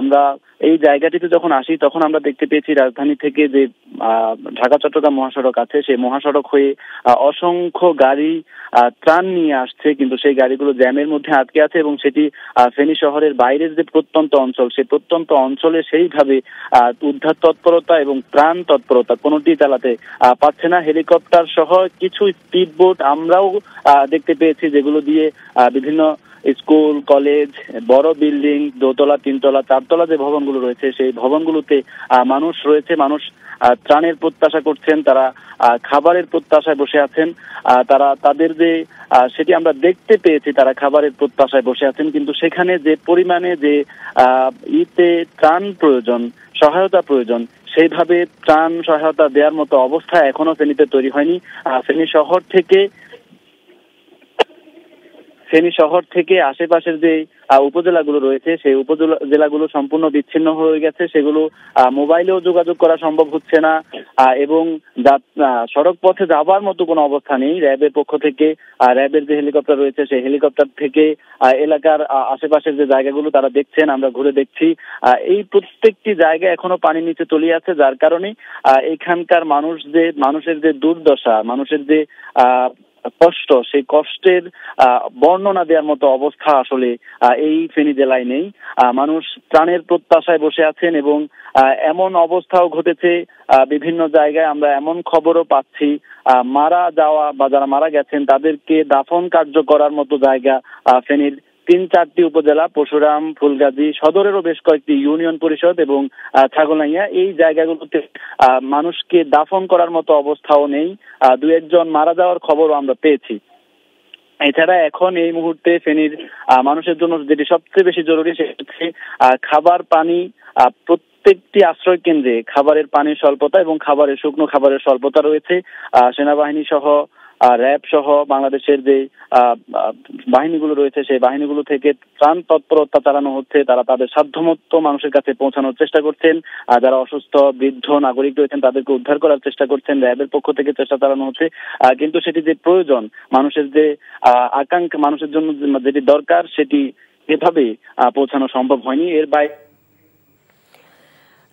আমরা এই জায়গাটিতে যখন আসি তখন আমরা দেখতে পেয়েছি রাজধানী থেকে যে ঢাকা চট্টগ্রাম মহাসড়ক আছে সেই মহাসড়ক হয়ে অসংখ্য গাড়ি ত্রাণ নিয়ে আসছে, কিন্তু সেই গাড়িগুলো জ্যামের মধ্যে আটকে আছে এবং সেটি ফেনী শহরের বাইরের যে প্রত্যন্ত অঞ্চল সেই প্রত্যন্ত অঞ্চলে সেইভাবে উদ্ধার তৎপরতা এবং ত্রাণ তৎপরতা কোনোটি চালাতে পারছে না। হেলিকপ্টার সহ কিছু স্পিড বোট আমরাও দেখতে পেয়েছি যেগুলো দিয়ে বিভিন্ন স্কুল, কলেজ, বড় বিল্ডিং, দোতলা, তিনতলা, চারতলা যে ভবনগুলো রয়েছে সেই ভবনগুলোতে মানুষ রয়েছে। মানুষ ত্রাণের প্রত্যাশা করছেন, তারা খাবারের প্রত্যাশায় বসে আছেন। তারা তাদের যে সেটি আমরা দেখতে পেয়েছি, তারা খাবারের প্রত্যাশায় বসে আছেন, কিন্তু সেখানে যে পরিমাণে যে ত্রাণ প্রয়োজন, সহায়তা প্রয়োজন, সেইভাবে ত্রাণ সহায়তা দেওয়ার মতো অবস্থা এখনো ফেনীতে তৈরি হয়নি। ফেনী শহর থেকে আশেপাশের যে উপজেলাগুলো রয়েছে সেই উপজেলাগুলো সম্পূর্ণ বিচ্ছিন্ন হয়ে গেছে। সেগুলো মোবাইলেও যোগাযোগ করা সম্ভব হচ্ছে না এবং সড়ক পথে যাবার মতো কোনো অবস্থা নেই। র্যাবের পক্ষ থেকে র্যাবের যে হেলিকপ্টার রয়েছে সেই হেলিকপ্টার থেকে এলাকার আশেপাশের যে জায়গাগুলো তারা দেখছেন, আমরা ঘুরে দেখছি, এই প্রত্যেকটি জায়গা এখনো পানির নিচে তলিয়ে আছে। যার কারণে এখানকার মানুষের যে দুর্দশা, মানুষের যে কষ্ট, সেই কষ্টের বর্ণনা দেওয়ার মতো অবস্থা আসলে এই ফেনী জেলায় নেই। মানুষ ত্রাণের প্রত্যাশায় বসে আছেন এবং এমন অবস্থাও ঘটেছে বিভিন্ন জায়গায়, আমরা এমন খবরও পাচ্ছি মারা যাওয়া বা যারা মারা গেছেন তাদেরকে দাফন কার্য করার মতো জায়গা ফেনীর 3-4টি উপজেলা, পরশুরাম, ফুলগাজী সদরেরও বেশ কয়েকটি ইউনিয়ন পরিষদ এবং ছাগলনাইয়া, এই জায়গাগুলোতে মানুষকে দাফন করার মতো অবস্থাও নেই। 2-1 জন মারা যাওয়ার খবরও আমরা পেয়েছি। এছাড়া এখন এই মুহূর্তে ফেনীর মানুষের জন্য যেটি সবচেয়ে বেশি জরুরি সেটি হচ্ছে খাবার, পানি। প্রত্যেকটি আশ্রয় কেন্দ্রে খাবারের পানির স্বল্পতা এবং শুকনো খাবারের স্বল্পতা রয়েছে। সেনাবাহিনী সহ র্যাব সহ বাংলাদেশের যে বাহিনীগুলো রয়েছে সেই বাহিনীগুলো থেকে ত্রাণ তৎপরতা চালানো হচ্ছে। তারা তাদের সাধ্যমতো মানুষের কাছে পৌঁছানোর চেষ্টা করছেন। যারা অসুস্থ, বৃদ্ধ নাগরিক রয়েছেন তাদেরকে উদ্ধার করার চেষ্টা করছেন। র্যাবের পক্ষ থেকে চেষ্টা চালানো হচ্ছে, কিন্তু সেটি যে প্রয়োজন, মানুষের যে আকাঙ্ক্ষা, মানুষের জন্য যেটি দরকার সেটি এভাবে পৌঁছানো সম্ভব হয়নি। এর বাইরে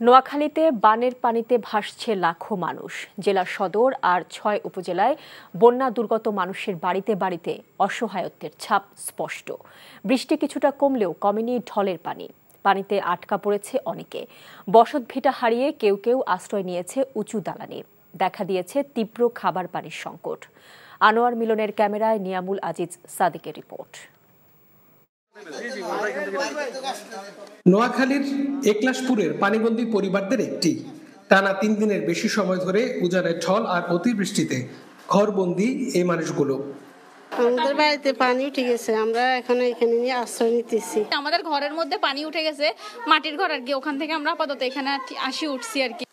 নোয়াখালীতে বানের পানিতে ভাসছে লাখো মানুষ। জেলা সদর আর 6 উপজেলায় বন্যা দুর্গত মানুষের বাড়িতে বাড়িতে অসহায়ত্বের ছাপ স্পষ্ট। বৃষ্টি কিছুটা কমলেও কমেনি ঢলের পানি। পানিতে আটকা পড়েছে অনেকে। বসতভিটা হারিয়ে কেউ কেউ আশ্রয় নিয়েছে উঁচু দালানে। দেখা দিয়েছে তীব্র খাবার পানির সংকট। আনোয়ার মিলনের ক্যামেরায় নিয়ামুল আজিজ সাদিকের রিপোর্ট। নোয়াখালীর একলাশপুরের পানিবন্দী পরিবারদের একটি টানা 3 দিনের বেশি সময় ধরে উজানের ঢল আর অতিবৃষ্টিতে ঘরবন্দি এই মানুষগুলো। আমাদের বাড়িতে পানি উঠে গেছে, আমরা এখন এখানে নিয়ে আশ্রয় নিতেছি। আমাদের ঘরের মধ্যে পানি উঠে গেছে, মাটির ঘর আর কি, ওখান থেকে আমরা আপাতত এখানে উঠছি আর কি।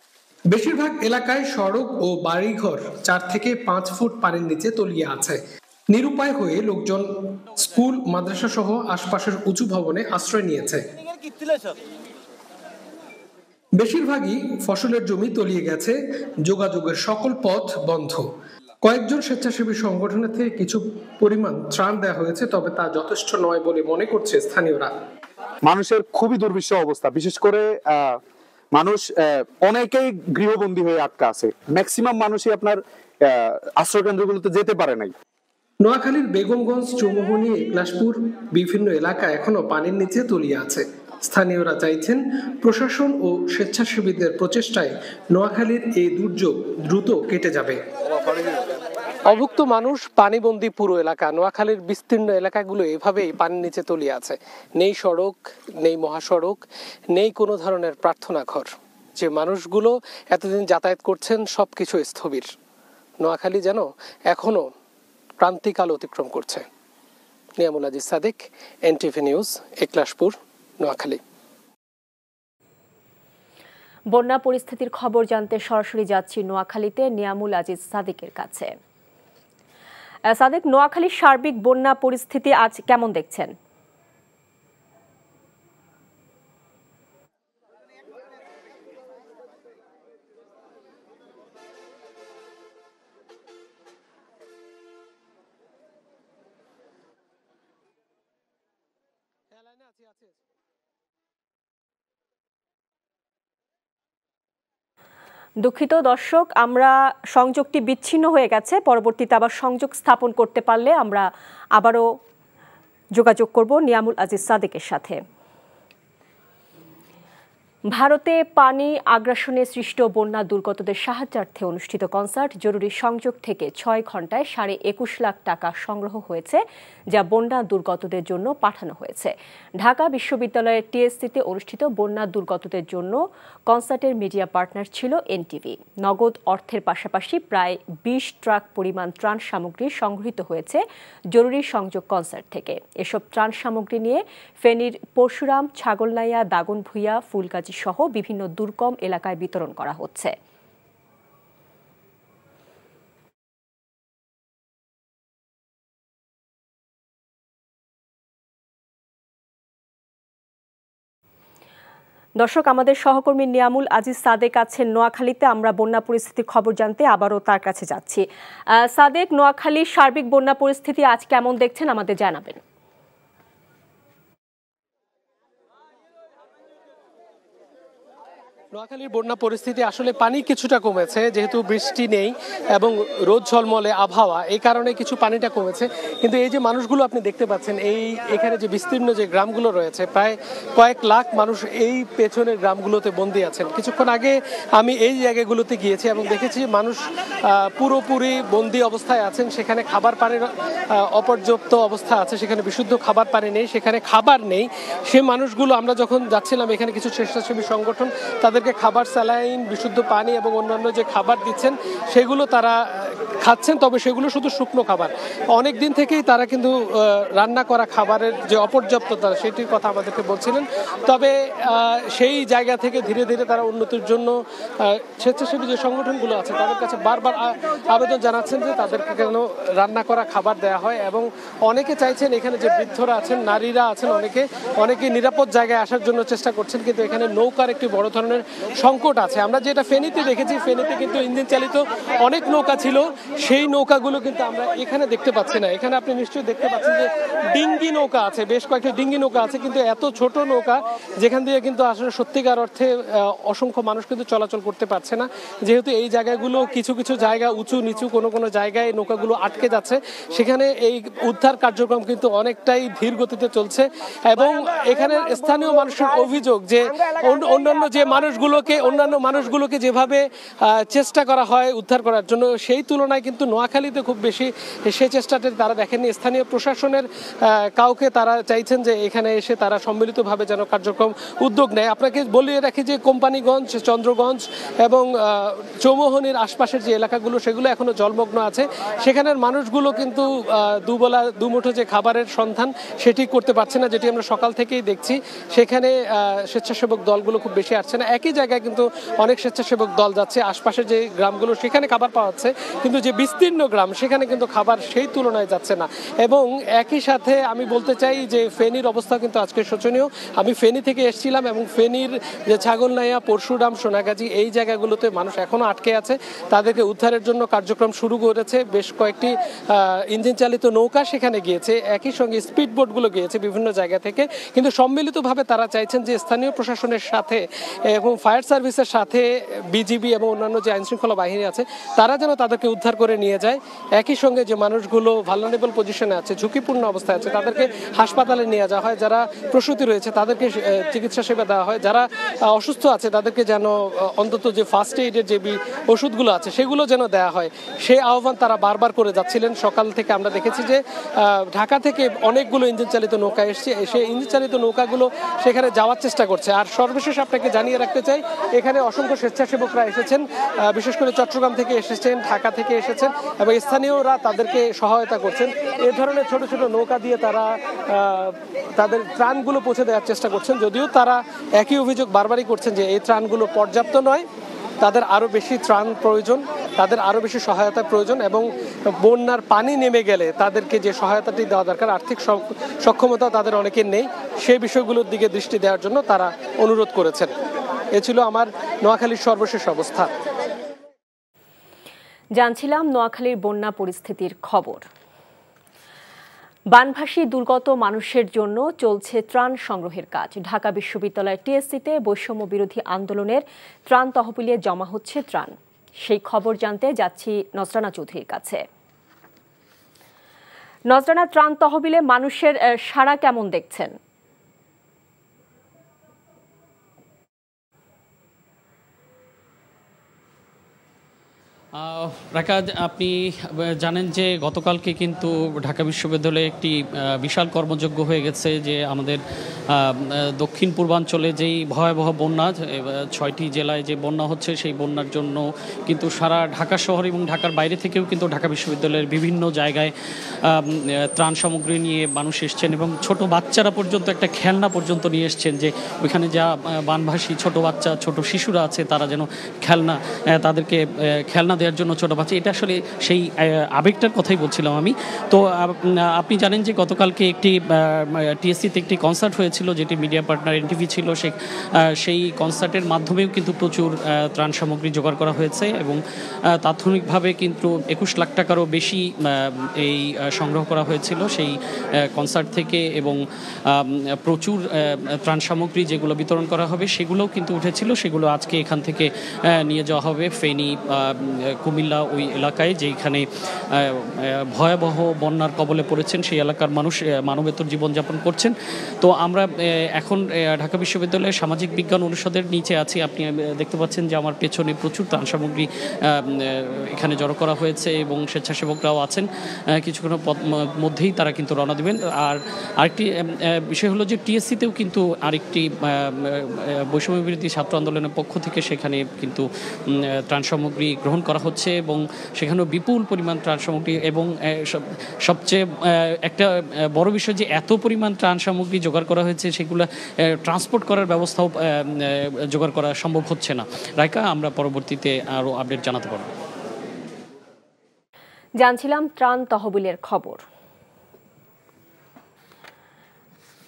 বেশিরভাগ এলাকায় সড়ক ও বাড়িঘর 4 থেকে 5 ফুট পানির নিচে তলিয়ে আছে। নিরুপায় হয়ে লোকজন স্কুল, মাদ্রাসা সহ আশপাশের উঁচু ভবনে আশ্রয় নিয়েছে। বেশিরভাগই ফসলের জমি তলিয়ে গেছে, যোগাযোগের সকল পথ বন্ধ। কয়েকজন স্বেচ্ছাসেবী সংগঠনের থেকে কিছু পরিমাণ ত্রাণ দেওয়া হয়েছে, তবে তা যথেষ্ট নয় বলে মনে করছে স্থানীয়রা। মানুষের খুবই দুর্বিষহ অবস্থা, বিশেষ করে মানুষ অনেকেই গৃহবন্দী হয়ে আটকা আছে। ম্যাক্সিমাম মানুষই আপনার আশ্রয় কেন্দ্রগুলোতে যেতে পারে নাই। নোয়াখালীর বেগমগঞ্জ, চৌমুহনী, একলাশপুর বিভিন্ন এলাকা এখনো পানির নিচে তলিয়ে আছে। স্থানীয়রা চাইছেন প্রশাসন ও স্বেচ্ছাসেবীদের প্রচেষ্টায় নোয়াখালীর এই দুর্যোগ দ্রুত কেটে যাবে। অভুক্ত মানুষ, পানিবন্দী পুরো এলাকা। নোয়াখালীর বিস্তীর্ণ এলাকাগুলো এভাবেই পানির নিচে তলিয়ে আছে। নেই সড়ক, নেই মহাসড়ক, নেই কোনো ধরনের প্রার্থনা ঘর। যে মানুষগুলো এতদিন যাতায়াত করছেন সবকিছু স্থবির। নোয়াখালী যেন এখনো ক্রান্তিকাল অতিক্রম করছে। Niamul Aziz Sadik, NTV news, Eklashpur, Noakhali. বন্যা পরিস্থিতির খবর জানতে সরাসরি যাচ্ছি নোয়াখালীতে নিয়ামুল আজিজ সাদিকের কাছে। সাদিক, নোয়াখালীর সার্বিক বন্যা পরিস্থিতি আজ কেমন দেখছেন? দুঃখিত দর্শক, আমরা সংযোগটি বিচ্ছিন্ন হয়ে গেছে। পরবর্তীতে আবার সংযোগ স্থাপন করতে পারলে আমরা আবারও যোগাযোগ করব নিয়ামুল আজিজ সাদিকের সাথে। ভারতে পানি আগ্রাসনে সৃষ্ট বন্যা দুর্গতদের সাহায্যার্থে অনুষ্ঠিত কনসার্ট জরুরি সংযোগ থেকে 6 ঘন্টায় 21.5 লাখ টাকা সংগ্রহ হয়েছে, যা বন্যা দুর্গতদের জন্য পাঠানো হয়েছে। ঢাকা বিশ্ববিদ্যালয়ের টিএসসিতে অনুষ্ঠিত বন্যা দুর্গতদের জন্য কনসার্টের মিডিয়া পার্টনার ছিল এনটিভি। নগদ অর্থের পাশাপাশি প্রায় 20 ট্রাক পরিমাণ ত্রাণ সামগ্রী সংগৃহীত হয়েছে জরুরি সংযোগ কনসার্ট থেকে। এসব ত্রাণ সামগ্রী নিয়ে ফেনীর পরশুরাম, ছাগলনাইয়া, দাগনভূঞা, ফুলগাজী সহ বিভিন্ন দুর্গম এলাকায় বিতরণ করা হচ্ছে। দর্শক, আমাদের সহকর্মী নিয়ামুল আজিজ সাদেক আছেন নোয়াখালীতে। আমরা বন্যা পরিস্থিতির খবর জানতে আবারও তার কাছে যাচ্ছি। সাদেক, নোয়াখালীর সার্বিক বন্যা পরিস্থিতি আজ কেমন দেখছেন আমাদের জানাবেন। নোয়াখালীর বন্যা পরিস্থিতি আসলে পানি কিছুটা কমেছে, যেহেতু বৃষ্টি নেই এবং রোদ ঝলমলে আবহাওয়া, এই কারণে কিছু পানিটা কমেছে। কিন্তু এই যে মানুষগুলো আপনি দেখতে পাচ্ছেন, এখানে যে বিস্তীর্ণ যে গ্রামগুলো রয়েছে, প্রায় কয়েক লাখ মানুষ এই পেছনের গ্রামগুলোতে বন্দী আছেন। কিছুক্ষণ আগে আমি এই জায়গাগুলোতে গিয়েছি এবং দেখেছি মানুষ পুরোপুরি বন্দী অবস্থায় আছেন। সেখানে খাবার পানির অপর্যাপ্ত অবস্থা আছে, সেখানে বিশুদ্ধ খাবার পানি নেই, সেখানে খাবার নেই। সে মানুষগুলো, আমরা যখন যাচ্ছিলাম এখানে কিছু স্বেচ্ছাসেবী সংগঠন তাদেরকে খাবার, স্যালাইন, বিশুদ্ধ পানি এবং অন্যান্য যে খাবার দিচ্ছেন সেগুলো তারা খাচ্ছেন, তবে সেগুলো শুধু শুকনো খাবার। অনেক দিন থেকেই তারা কিন্তু রান্না করা খাবারের যে অপর্যাপ্ততা সেটির কথা আমাদেরকে বলছিলেন। তবে সেই জায়গা থেকে ধীরে ধীরে তারা উন্নতির জন্য স্বেচ্ছাসেবী যে সংগঠনগুলো আছে তাদের কাছে বারবার আবেদন জানাচ্ছেন যে তাদেরকে কেন রান্না করা খাবার দেওয়া হয়। এবং অনেকে চাইছেন, এখানে যে বৃদ্ধরা আছেন, নারীরা আছেন, অনেকে নিরাপদ জায়গায় আসার জন্য চেষ্টা করছেন, কিন্তু এখানে নৌকার একটি বড় ধরনের সংকট আছে। আমরা যেটা ফেনীতে দেখেছি, ফেনীতে কিন্তু ইঞ্জিন চালিত অনেক নৌকা ছিল, সেই নৌকাগুলো কিন্তু আমরা এখানে দেখতে পাচ্ছি না। এখানে আপনি নিশ্চয়ই দেখতে পাচ্ছেন যে ডিঙ্গি নৌকা আছে, বেশ কয়েকটি ডিঙ্গি নৌকা আছে, কিন্তু এত ছোট নৌকা যেখান দিয়ে কিন্তু আসলে সত্যিকার অর্থে অসংখ্য মানুষ কিন্তু চলাচল করতে পারছে না, যেহেতু এই জায়গাগুলো কিছু কিছু জায়গা উঁচু নিচু, কোনো জায়গায় নৌকাগুলো আটকে যাচ্ছে। সেখানে এই উদ্ধার কার্যক্রম কিন্তু অনেকটাই ধীর গতিতে চলছে। এবং এখানে স্থানীয় মানুষের অভিযোগ যে অন্যান্য মানুষগুলোকে যেভাবে চেষ্টা করা হয় উদ্ধার করার জন্য, সেই তুলনায় কিন্তু নোয়াখালীতে খুব বেশি সেই চেষ্টাটা তারা দেখেননি। স্থানীয় প্রশাসনের কাউকে তারা চাইছেন যে এখানে এসে তারা সম্মিলিতভাবে যেন কার্যক্রম উদ্যোগ নেয়। আপনাকে বলিয়ে রাখি যে কোম্পানিগঞ্জ, চন্দ্রগঞ্জ এবং চৌমোহনীর আশপাশের যে এলাকাগুলো সেগুলো এখনো জলমগ্ন আছে। সেখানের মানুষগুলো কিন্তু দুবেলা দুমুঠো যে খাবারের সন্ধান সেটি করতে পারছে না, যেটি আমরা সকাল থেকেই দেখছি। সেখানে স্বেচ্ছাসেবক দলগুলো খুব বেশি আসছে না। একই জায়গায় কিন্তু অনেক স্বেচ্ছাসেবক দল যাচ্ছে, আশপাশের যে গ্রামগুলো সেখানে খাবার পাওয়া যাচ্ছে, কিন্তু যে বিস্তীর্ণ গ্রাম সেখানে কিন্তু খাবার সেই তুলনায় যাচ্ছে না। এবং একই সাথে আমি বলতে চাই যে ফেনীর অবস্থা কিন্তু আজকে শোচনীয়। আমি ফেনী থেকে এসেছিলাম এবং ফেনীর যে ছাগলনাইয়া, পরশুরাম, সোনাগাজী এই জায়গাগুলোতে মানুষ এখনো আটকে আছে। তাদেরকে উদ্ধারের জন্য কার্যক্রম শুরু করেছে, বেশ কয়েকটি ইঞ্জিন চালিত নৌকা সেখানে গিয়েছে, একই সঙ্গে স্পিড বোটগুলো গিয়েছে বিভিন্ন জায়গা থেকে। কিন্তু সম্মিলিতভাবে তারা চাইছেন যে স্থানীয় প্রশাসনের সাথে এবং ফায়ার সার্ভিসের সাথে বিজিবি এবং অন্যান্য যে আইনশৃঙ্খলা বাহিনী আছে তারা যেন তাদেরকে উদ্ধার করে নিয়ে যায়। একই সঙ্গে যে মানুষগুলো ভালনারেবল পজিশনে আছে, ঝুঁকিপূর্ণ অবস্থায় আছে, তাদেরকে হাসপাতালে নিয়ে যাওয়া হয়। যারা প্রসূতি রয়েছে তাদেরকে চিকিৎসা সেবা দেওয়া হয়। যারা অসুস্থ আছে তাদেরকে যেন অন্তত যে ফার্স্ট এইডের যে ওষুধগুলো আছে সেগুলো যেন দেওয়া হয়, সেই আহ্বান তারা বারবার করে যাচ্ছিলেন। সকাল থেকে আমরা দেখেছি যে ঢাকা থেকে অনেকগুলো ইঞ্জিন চালিত নৌকা এসছে, সেই ইঞ্জিন চালিত নৌকাগুলো সেখানে যাওয়ার চেষ্টা করছে। আর সর্বশেষ আপনাকে জানিয়ে রাখতে চাই এখানে অসংখ্য স্বেচ্ছাসেবকরা এসেছেন, বিশেষ করে চট্টগ্রাম থেকে এসেছেন, ঢাকা থেকে এসেছেন এবং স্থানীয়রা তাদেরকে সহায়তা করছেন। এ ধরনের ছোট ছোট নৌকা দিয়ে তারা তাদের ত্রাণগুলো পৌঁছে দেওয়ার চেষ্টা করছেন, যদিও তারা একই অভিযোগ বারবারই করছেন যে এই ত্রাণগুলো পর্যাপ্ত নয়, তাদের আরও বেশি ত্রাণ প্রয়োজন, তাদের আরও বেশি সহায়তা প্রয়োজন এবং বন্যার পানি নেমে গেলে তাদেরকে যে সহায়তাটি দেওয়া দরকার, আর্থিক সক্ষমতা তাদের অনেকের নেই, সেই বিষয়গুলোর দিকে দৃষ্টি দেওয়ার জন্য তারা অনুরোধ করেছেন। এ ছিল আমার নোয়াখালীর সর্বশেষ অবস্থা। জানছিলাম নোয়াখালীর বন্যা পরিস্থিতির খবর। বানভাসী দুর্গত মানুষের জন্য চলছে ত্রাণ সংগ্রহের কাজ। ঢাকা বিশ্ববিদ্যালয়ের টিএসসিতে বৈষম্য বিরোধী আন্দোলনের ত্রাণ তহবিলে জমা হচ্ছে ত্রাণ। সেই খবর জানতে যাচ্ছি নজরানা চৌধুরীর কাছে। নজরানা, ত্রাণ তহবিলে মানুষের সাড়া কেমন দেখছেন? রাকা, আপনি জানেন যে গতকালকে কিন্তু ঢাকা বিশ্ববিদ্যালয়ে একটি বিশাল কর্মযজ্ঞ হয়ে গেছে, যে আমাদের দক্ষিণ পূর্বাঞ্চলে যেই ভয়াবহ বন্যা, 6টি জেলায় যে বন্যা হচ্ছে, সেই বন্যার জন্য কিন্তু সারা ঢাকা শহর এবং ঢাকার বাইরে থেকেও কিন্তু ঢাকা বিশ্ববিদ্যালয়ের বিভিন্ন জায়গায় ত্রাণ সামগ্রী নিয়ে মানুষ এসছেন এবং ছোট বাচ্চারা পর্যন্ত একটা খেলনা পর্যন্ত নিয়ে এসছেন, যে ওইখানে যা বানভাসী ছোট বাচ্চা, ছোট শিশুরা আছে, তারা যেন খেলনা, তাদেরকে খেলনা দেওয়ার জন্য ছোট বাচ্চা, এটা আসলে সেই আবেগটার কথাই বলছিলাম আমি। তো আপনি জানেন যে গতকালকে একটি টিএসসিতে একটি কনসার্ট হয়েছিল, যেটি মিডিয়া পার্টনার এনটিভি ছিল, সেই কনসার্টের মাধ্যমেও কিন্তু প্রচুর ত্রাণ সামগ্রী জোগাড় করা হয়েছে এবং তাৎক্ষণিকভাবে কিন্তু 21 লাখ টাকারও বেশি এই সংগ্রহ করা হয়েছিল সেই কনসার্ট থেকে এবং প্রচুর ত্রাণ সামগ্রী যেগুলো বিতরণ করা হবে সেগুলোও কিন্তু উঠেছিল। সেগুলো আজকে এখান থেকে নিয়ে যাওয়া হবে ফেনী, কুমিল্লা, ওই এলাকায় যেখানে ভয়াবহ বন্যার কবলে পড়েছেন সেই এলাকার মানুষ মানবেতর জীবনযাপন করছেন। তো আমরা এখন ঢাকা বিশ্ববিদ্যালয়ের সামাজিক বিজ্ঞান অনুষদের নিচে আছি। আপনি দেখতে পাচ্ছেন যে আমার পেছনে প্রচুর ত্রাণ সামগ্রী এখানে জড়ো করা হয়েছে এবং স্বেচ্ছাসেবকরাও আছেন। কিছুক্ষণের মধ্যেই তারা কিন্তু রওনা দেবেন। আর আরেকটি বিষয় হলো যে টিএসসিতেও কিন্তু আরেকটি বৈষম্য বিরোধী ছাত্র আন্দোলনের পক্ষ থেকে সেখানে কিন্তু ত্রাণ সামগ্রী গ্রহণ করা হচ্ছে এবং সেখানেও বিপুল পরিমাণ ত্রাণ সামগ্রী এবং সবচেয়ে একটা বড় বিষয় যে এত পরিমাণ ত্রাণ সামগ্রী জোগাড় করা হয়েছে সেগুলো ট্রান্সপোর্ট করার ব্যবস্থাও জোগাড় করা সম্ভব হচ্ছে না। রাইকা, আমরা পরবর্তীতে আরও আপডেট জানাতে পারব। জানছিলাম ত্রাণ তহবিলের খবর।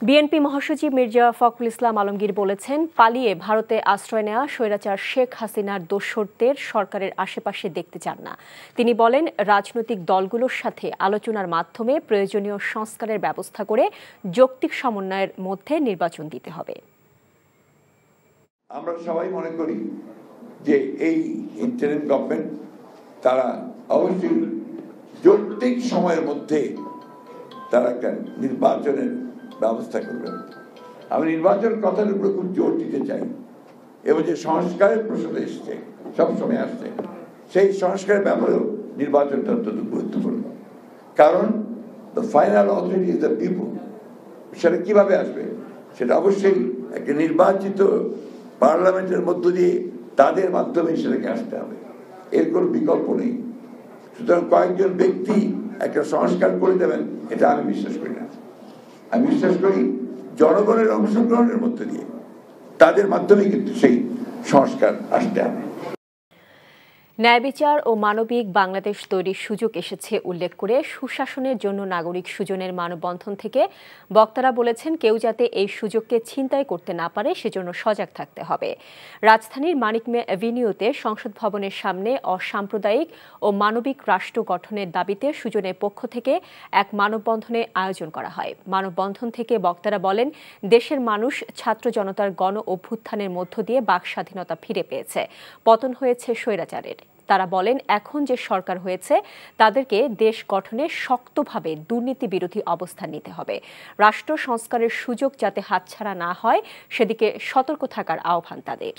বিএনপি মহাসচিব মির্জা ফখরুল ইসলাম আলমগীর বলেছেন, পালিয়ে ভারতে আশ্রয় নেওয়া স্বৈরাচার শেখ হাসিনার দোসরদের সরকারের আশেপাশে দেখতে চান না। তিনি বলেন, রাজনৈতিক দলগুলোর সাথে আলোচনার মাধ্যমে প্রয়োজনীয় সংস্কারের ব্যবস্থা করে যৌক্তিক সমন্বয়ের মধ্যে নির্বাচন দিতে হবে। আমরা সবাই মনে করি যে এই ইন্টারিম গভর্নমেন্ট তারা অবশ্যই যৌক্তিক সময়ের মধ্যে তারা একটা নির্বাচনের ব্যবস্থা করবেন। আমি নির্বাচন কথার উপরে খুব জোর দিতে চাই এবং যে সংস্কারের প্রশ্ন এসছে সবসময় আসছে, সেই সংস্কারের ব্যাপারেও নির্বাচনটা অত্যন্ত গুরুত্বপূর্ণ। কারণ the final authority is the people. সেটা কিভাবে আসবে? সেটা অবশ্যই একটা নির্বাচিত পার্লামেন্টের মধ্য দিয়ে তাদের মাধ্যমে সেটাকে আসতে হবে, এর কোনো বিকল্প নেই। সুতরাং কয়েকজন ব্যক্তি একটা সংস্কার করে দেবেন এটা আমি বিশ্বাস করি না। আমি বিশ্বাস করি জনগণের অংশগ্রহণের মধ্য দিয়ে তাদের মাধ্যমে কিন্তু সেই সংস্কার আসতে হবে। ন্যায় বিচার ও মানবিক বাংলাদেশ তৈরির সুযোগ এসেছে উল্লেখ করে সুশাসনের জন্য নাগরিক সুজনের মানববন্ধন থেকে বক্তারা বলেছেন, কেউ যাতে এই সুযোগকে ছিনতাই করতে না পারে সেজন্য সজাগ থাকতে হবে। রাজধানীর মানিক মে অ্যাভিনিউতে সংসদ ভবনের সামনে অসাম্প্রদায়িক ও মানবিক রাষ্ট্র গঠনের দাবিতে সুজনের পক্ষ থেকে এক মানববন্ধনের আয়োজন করা হয়। মানববন্ধন থেকে বক্তারা বলেন, দেশের মানুষ ছাত্র জনতার গণ অভ্যুত্থানের মধ্য দিয়ে বাক স্বাধীনতা ফিরে পেয়েছে, পতন হয়েছে স্বৈরাচারের। তারা বলেন, এখন যে সরকার হয়েছে তাদেরকে দেশ গঠনে শক্তভাবে দুর্নীতি বিরোধী অবস্থান নিতে হবে। রাষ্ট্র সংস্কারের সুযোগ যাতে হাতছাড়া না হয় সেদিকে সতর্ক থাকার আহ্বান তাদের।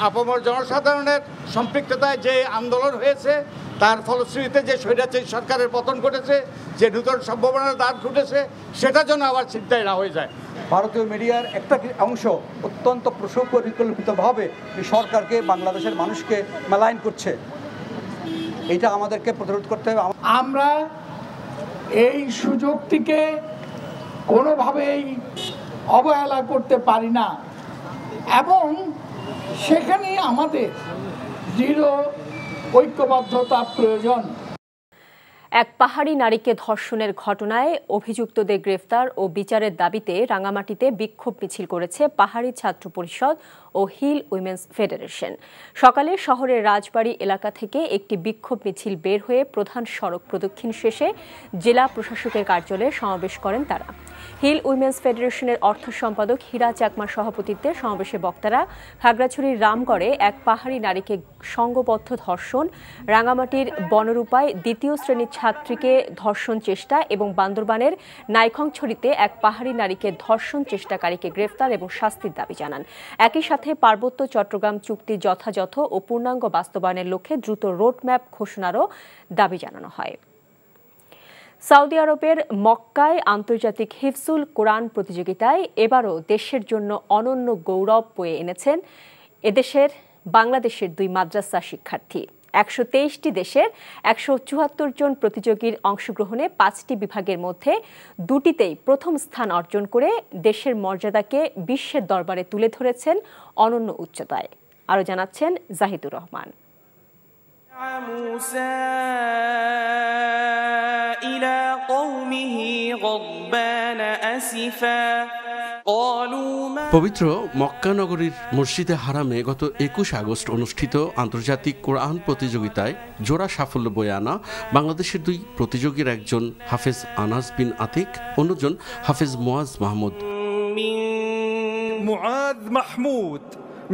আপামর জনসাধারণের সম্পৃক্ততায় যে আন্দোলন হয়েছে তার ফলশ্রুতিতে যে স্বৈরাচারী সরকারের পতন ঘটেছে, যে নূতন সম্ভাবনার দ্বার ঘটেছে, সেটা যেন আবার চিন্তায় না হয়ে যায়। ভারতীয় মিডিয়ার একটা অংশ অত্যন্ত সুপরিকল্পিতভাবে এই সরকারকে, বাংলাদেশের মানুষকে মেলাইন করছে। এটা আমাদেরকে প্রতিরোধ করতে হবে। আমরা এই সুযোগটিকে কোনোভাবেই অবহেলা করতে পারি না এবং সেখানে আমাদের দৃঢ় ঐক্যবদ্ধতা প্রয়োজন। এক পাহাড়ি নারীকে ধর্ষণের ঘটনায় অভিযুক্তদের গ্রেফতার ও বিচারের দাবিতে রাঙামাটিতে বিক্ষোভ মিছিল করেছে পাহাড়ি ছাত্র পরিষদ ও হিল উইমেন্স ফেডারেশন। সকালে শহরের রাজবাড়ী এলাকা থেকে একটি বিক্ষোভ মিছিল বের হয়ে প্রধান সড়ক প্রদক্ষিণ শেষে জেলা প্রশাসকের কার্যালয়ে সমাবেশ করেন তারা। হিল উইমেন্স ফেডারেশনের অর্থ সম্পাদক হীরা চাকমার সভাপতিত্বে সমাবেশে বক্তারা খাগড়াছড়ির রামগড়ে এক পাহাড়ি নারীকে সংঘবদ্ধ ধর্ষণ, রাঙামাটির বনরূপায় দ্বিতীয় শ্রেণীর ছাত্রীকে ধর্ষণ চেষ্টা এবং বান্দরবানের নাইখংছড়িতে এক পাহাড়ি নারীকে ধর্ষণ চেষ্টাকারীকে গ্রেফতার এবং শাস্তির দাবি জানান। একই সাথে পার্বত্য চট্টগ্রাম চুক্তি যথাযথ ও পূর্ণাঙ্গ বাস্তবায়নের লক্ষ্যে দ্রুত রোডম্যাপ ঘোষণারও দাবি জানানো হয়। সৌদি আরবের মক্কায় আন্তর্জাতিক হিফজুল কোরআন প্রতিযোগিতায় এবারও দেশের জন্য অনন্য গৌরব বয়ে এনেছেন এদেশের বাংলাদেশের দুই মাদ্রাসা শিক্ষার্থী। 123টি দেশের 174 জন প্রতিযোগীর অংশগ্রহণে 5টি বিভাগের মধ্যে 2টিতেই প্রথম স্থান অর্জন করে দেশের মর্যাদাকে বিশ্বের দরবারে তুলে ধরেছেন অনন্য উচ্চতায়। আরও জানাচ্ছেন জাহিদুর রহমান। পবিত্র মক্কা নগরীর মসজিদে হারামে গত 21 আগস্ট অনুষ্ঠিত আন্তর্জাতিক কোরআন প্রতিযোগিতায় জোড়া সাফল্য বয়ে আনা বাংলাদেশের দুই প্রতিযোগীর একজন হাফেজ আনাস বিন আতিক, অন্যজন হাফেজ মুয়াজ মাহমুদ।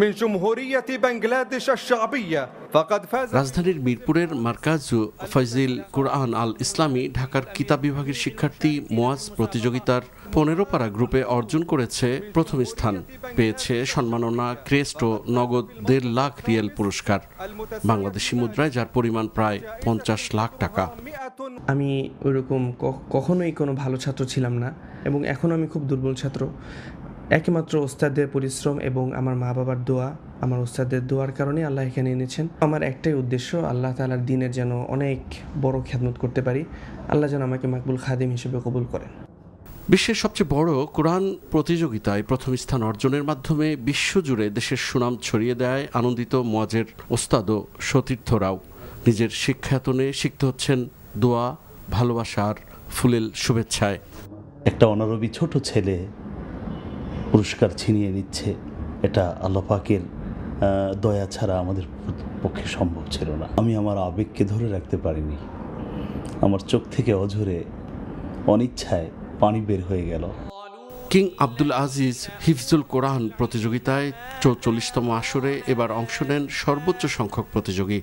من جمهورية بنغلاديش الشعبية فقد فاز। রাজধানীর মিরপুরের মার্কাজু ফয়জিল কুরআন আল ইসলামী ঢাকার কিতাব বিভাগের শিক্ষার্থী মুয়াজ প্রতিযোগিতার 15 পারা গ্রুপে অর্জন করেছে প্রথম স্থান, পেয়েছে সম্মাননা, ক্রেস্ট ও নগদ 1.5 লাখ রিয়াল পুরস্কার, বাংলাদেশি মুদ্রায় যার পরিমাণ প্রায় 50 লাখ টাকা। আমি ওইরকম কখনোই কোনো ভালো ছাত্র ছিলাম না এবং এখন আমি খুব দুর্বল ছাত্র। একমাত্র ওস্তাদের পরিশ্রম এবং আমার মা বাবার দোয়া, আমার ওস্তাদের দোয়ার কারণে আল্লাহ এখানে এনেছেন। আমার একটাই উদ্দেশ্য, আল্লাহ তাআলার দ্বীনের যেন অনেক বড় খিদমত করতে পারি, আল্লাহ যেন আমাকে মাকবুল খাদিম হিসেবে কবুল করেন। বিশ্বের সবচেয়ে বড় কোরআন প্রতিযোগিতায় প্রথম স্থান অর্জনের মাধ্যমে বিশ্বজুড়ে দেশের সুনাম ছড়িয়ে দেয় আনন্দিত মুয়াজের ওস্তাদ ও সতীর্থরাও। নিজের শিক্ষায়তনে শিখতে হচ্ছেন দোয়া, ভালোবাসার ফুলেল শুভেচ্ছায়। একটা অনারবি ছোট ছেলে পুরস্কার ছিনিয়ে নিচ্ছে, এটা আল্লাহ পাকের দয়া ছাড়া আমাদের পক্ষে সম্ভব ছিল না। আমি আমার আবেগকে ধরে রাখতে পারিনি, আমার চোখ থেকে অঝরে অনিচ্ছায় পানি বের হয়ে গেল। কিং আব্দুল আজিজ হিফজুল কোরআন প্রতিযোগিতায় 44তম আসরে এবার অংশ নেন সর্বোচ্চ সংখ্যক প্রতিযোগী।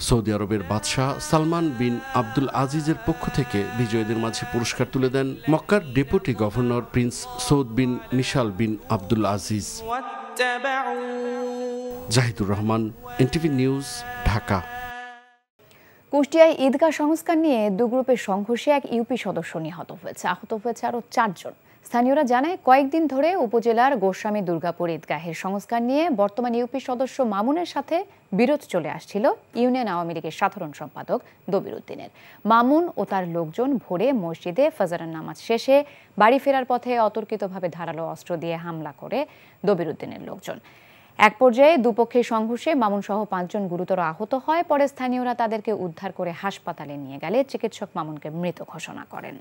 সৌদি আরবের বাদশাহ সালমান বিন আব্দুল আজিজের পক্ষ থেকে বিজয়ীদের মাঝে পুরস্কার তুলে দেন মক্কার deputy governor prince Saud bin Mishal bin Abdul Aziz. Zahidur Rahman, NTV news, Dhaka. কুষ্টিয়ায় ঈদগাহ সংস্কার নিয়ে দু গ্রুপের সংঘর্ষে এক ইউপি সদস্য নিহত হয়েছে, আহত হয়েছে আরও 4 জন। স্থানীয়রা জানায়, কয়েকদিন ধরে উপজেলার গোস্বামী দুর্গাপুর ঈদগাহের সংস্কার নিয়ে বর্তমান ইউপি সদস্য মামুনের সাথে বিরোধ চলে আসছিল ইউনিয়ন আওয়ামী লীগের সাধারণ সম্পাদক দবির উদ্দিনের। মামুন ও তার লোকজন ভোরে মসজিদে ফজরের নামাজ শেষে বাড়ি ফেরার পথে অতর্কিতভাবে ধারালো অস্ত্র দিয়ে হামলা করে দবির উদ্দিনের লোকজন। এক পর্যায়ে দুপক্ষের সংঘর্ষে মামুন সহ 5 জন গুরুতর আহত হয়। পরে স্থানীয়রা তাদেরকে উদ্ধার করে হাসপাতালে নিয়ে গেলে চিকিৎসক মামুনকে মৃত ঘোষণা করেন।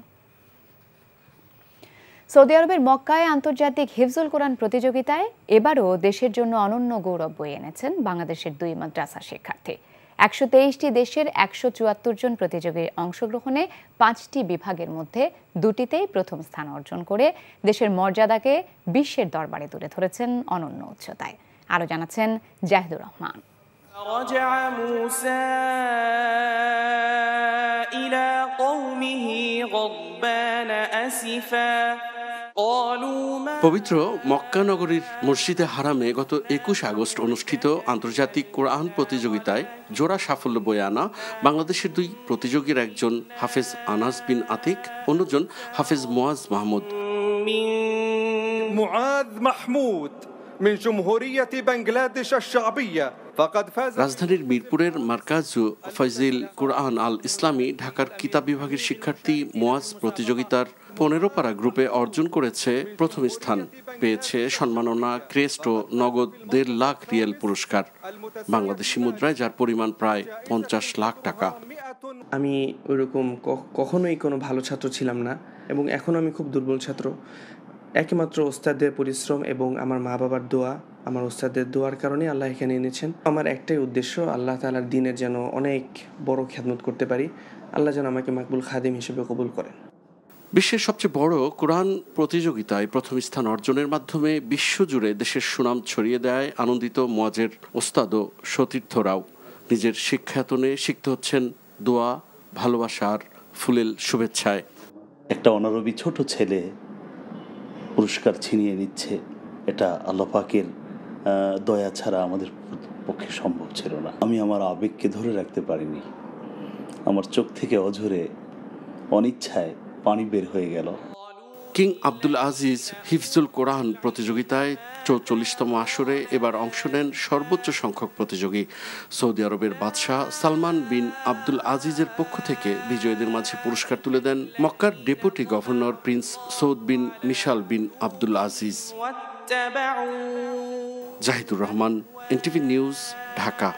সৌদি আরবের মক্কায় আন্তর্জাতিক হিফজুল কোরআন প্রতিযোগিতায় এবারও দেশের জন্য অনন্য গৌরব বয়ে এনেছেন বাংলাদেশের দুই মাদ্রাসা শিক্ষার্থী। 123টি দেশের 174 জন প্রতিযোগীর অংশগ্রহণে 5টি বিভাগের মধ্যে 2টিতেই প্রথম স্থান অর্জন করে দেশের মর্যাদাকে বিশ্বের দরবারে তুলে ধরেছেন অনন্য উচ্চতায়। আরও জানাচ্ছেন জাহিদুর রহমান। رجع موسى إلى قومه غضبان أسفا পবিত্র মক্কা নগরীর মসজিদে হারামে গত ২১ আগস্ট অনুষ্ঠিত আন্তর্জাতিক কোরআন প্রতিযোগিতায় জোড়া সাফল্য বয়ে আনা বাংলাদেশের দুই প্রতিযোগীর একজন হাফেজ আনাস বিন আতিক, অন্যজন হাফেজ মুয়াজ মাহমুদ। معاذ محمود من جمهورية بنغلاديش الشعبية فقد فاز রাজধানীর মিরপুরের মার্কাজু ফয়জিল কুরআন আল ইসলামী ঢাকার কিতাব বিভাগের শিক্ষার্থী মুয়াজ প্রতিযোগিতার ১৫ পারা গ্রুপে অর্জন করেছে প্রথম স্থান, পেয়েছে সম্মাননা, ক্রেস্ট ও নগদ ১.৫ লাখ রিয়াল পুরস্কার, বাংলাদেশি মুদ্রায় যার পরিমাণ প্রায় ৫০ লাখ টাকা। আমি ওইরকম কখনোই কোনো ভালো ছাত্র ছিলাম না এবং এখন আমি খুব দুর্বল ছাত্র। একমাত্র ওস্তাদের পরিশ্রম এবং আমার মা বাবার দোয়া, আমার ওস্তাদের দোয়ার কারণে আল্লাহ এখানে এনেছেন। আমার একটাই উদ্দেশ্য, আল্লাহ তাআলার দ্বীনের যেন অনেক বড় খিদমত করতে পারি, আল্লাহ যেন আমাকে মাকবুল খাদিম হিসেবে কবুল করেন। বিশ্বের সবচেয়ে বড় কোরআন প্রতিযোগিতায় প্রথম স্থান অর্জনের মাধ্যমে বিশ্বজুড়ে দেশের সুনাম ছড়িয়ে দেয় আনন্দিত মুয়াজের ওস্তাদ ও সতীর্থরাও। নিজের শিক্ষায়তনে শিখতে হচ্ছেন দোয়া, ভালোবাসার ফুলেল শুভেচ্ছায়। একটা অনারবি ছোট ছেলে পুরস্কার ছিনিয়ে নিচ্ছে, এটা আল্লাহ পাকের দয়া ছাড়া আমাদের পক্ষে সম্ভব ছিল না। আমি আমার আবেগকে ধরে রাখতে পারিনি, আমার চোখ থেকে অঝরে অনিচ্ছায় পানি বের হয়ে গেল। কিং আব্দুল আজিজ হিফজুল কোরআন প্রতিযোগিতায় ৪৪তম আসরে এবার অংশ নেন সর্বোচ্চ সংখ্যক প্রতিযোগী। সৌদি আরবের বাদশাহ সালমান বিন আব্দুল আজিজের পক্ষ থেকে বিজয়ীদের মাঝে পুরস্কার তুলে দেন মক্কার deputy governor prince Saud bin Mishal bin Abdul Aziz. Zahidur Rahman, NTV news, Dhaka.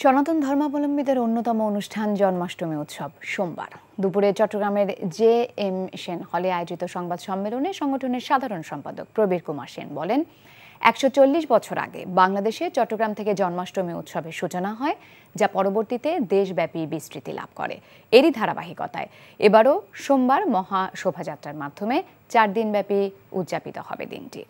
সনাতন ধর্মাবলম্বীদের অন্যতম অনুষ্ঠান জন্মাষ্টমী উৎসব সোমবার দুপুরে চট্টগ্রামের JM সেন হলে আয়োজিত সংবাদ সম্মেলনে সংগঠনের সাধারণ সম্পাদক প্রবীর কুমার সেন বলেন, ১৪০ বছর আগে বাংলাদেশে চট্টগ্রাম থেকে জন্মাষ্টমী উৎসবের সূচনা হয়, যা পরবর্তীতে দেশব্যাপী বিস্তৃতি লাভ করে। এরই ধারাবাহিকতায় এবারও সোমবার মহা শোভাযাত্রার মাধ্যমে ৪ দিনব্যাপী উদযাপিত হবে দিনটি।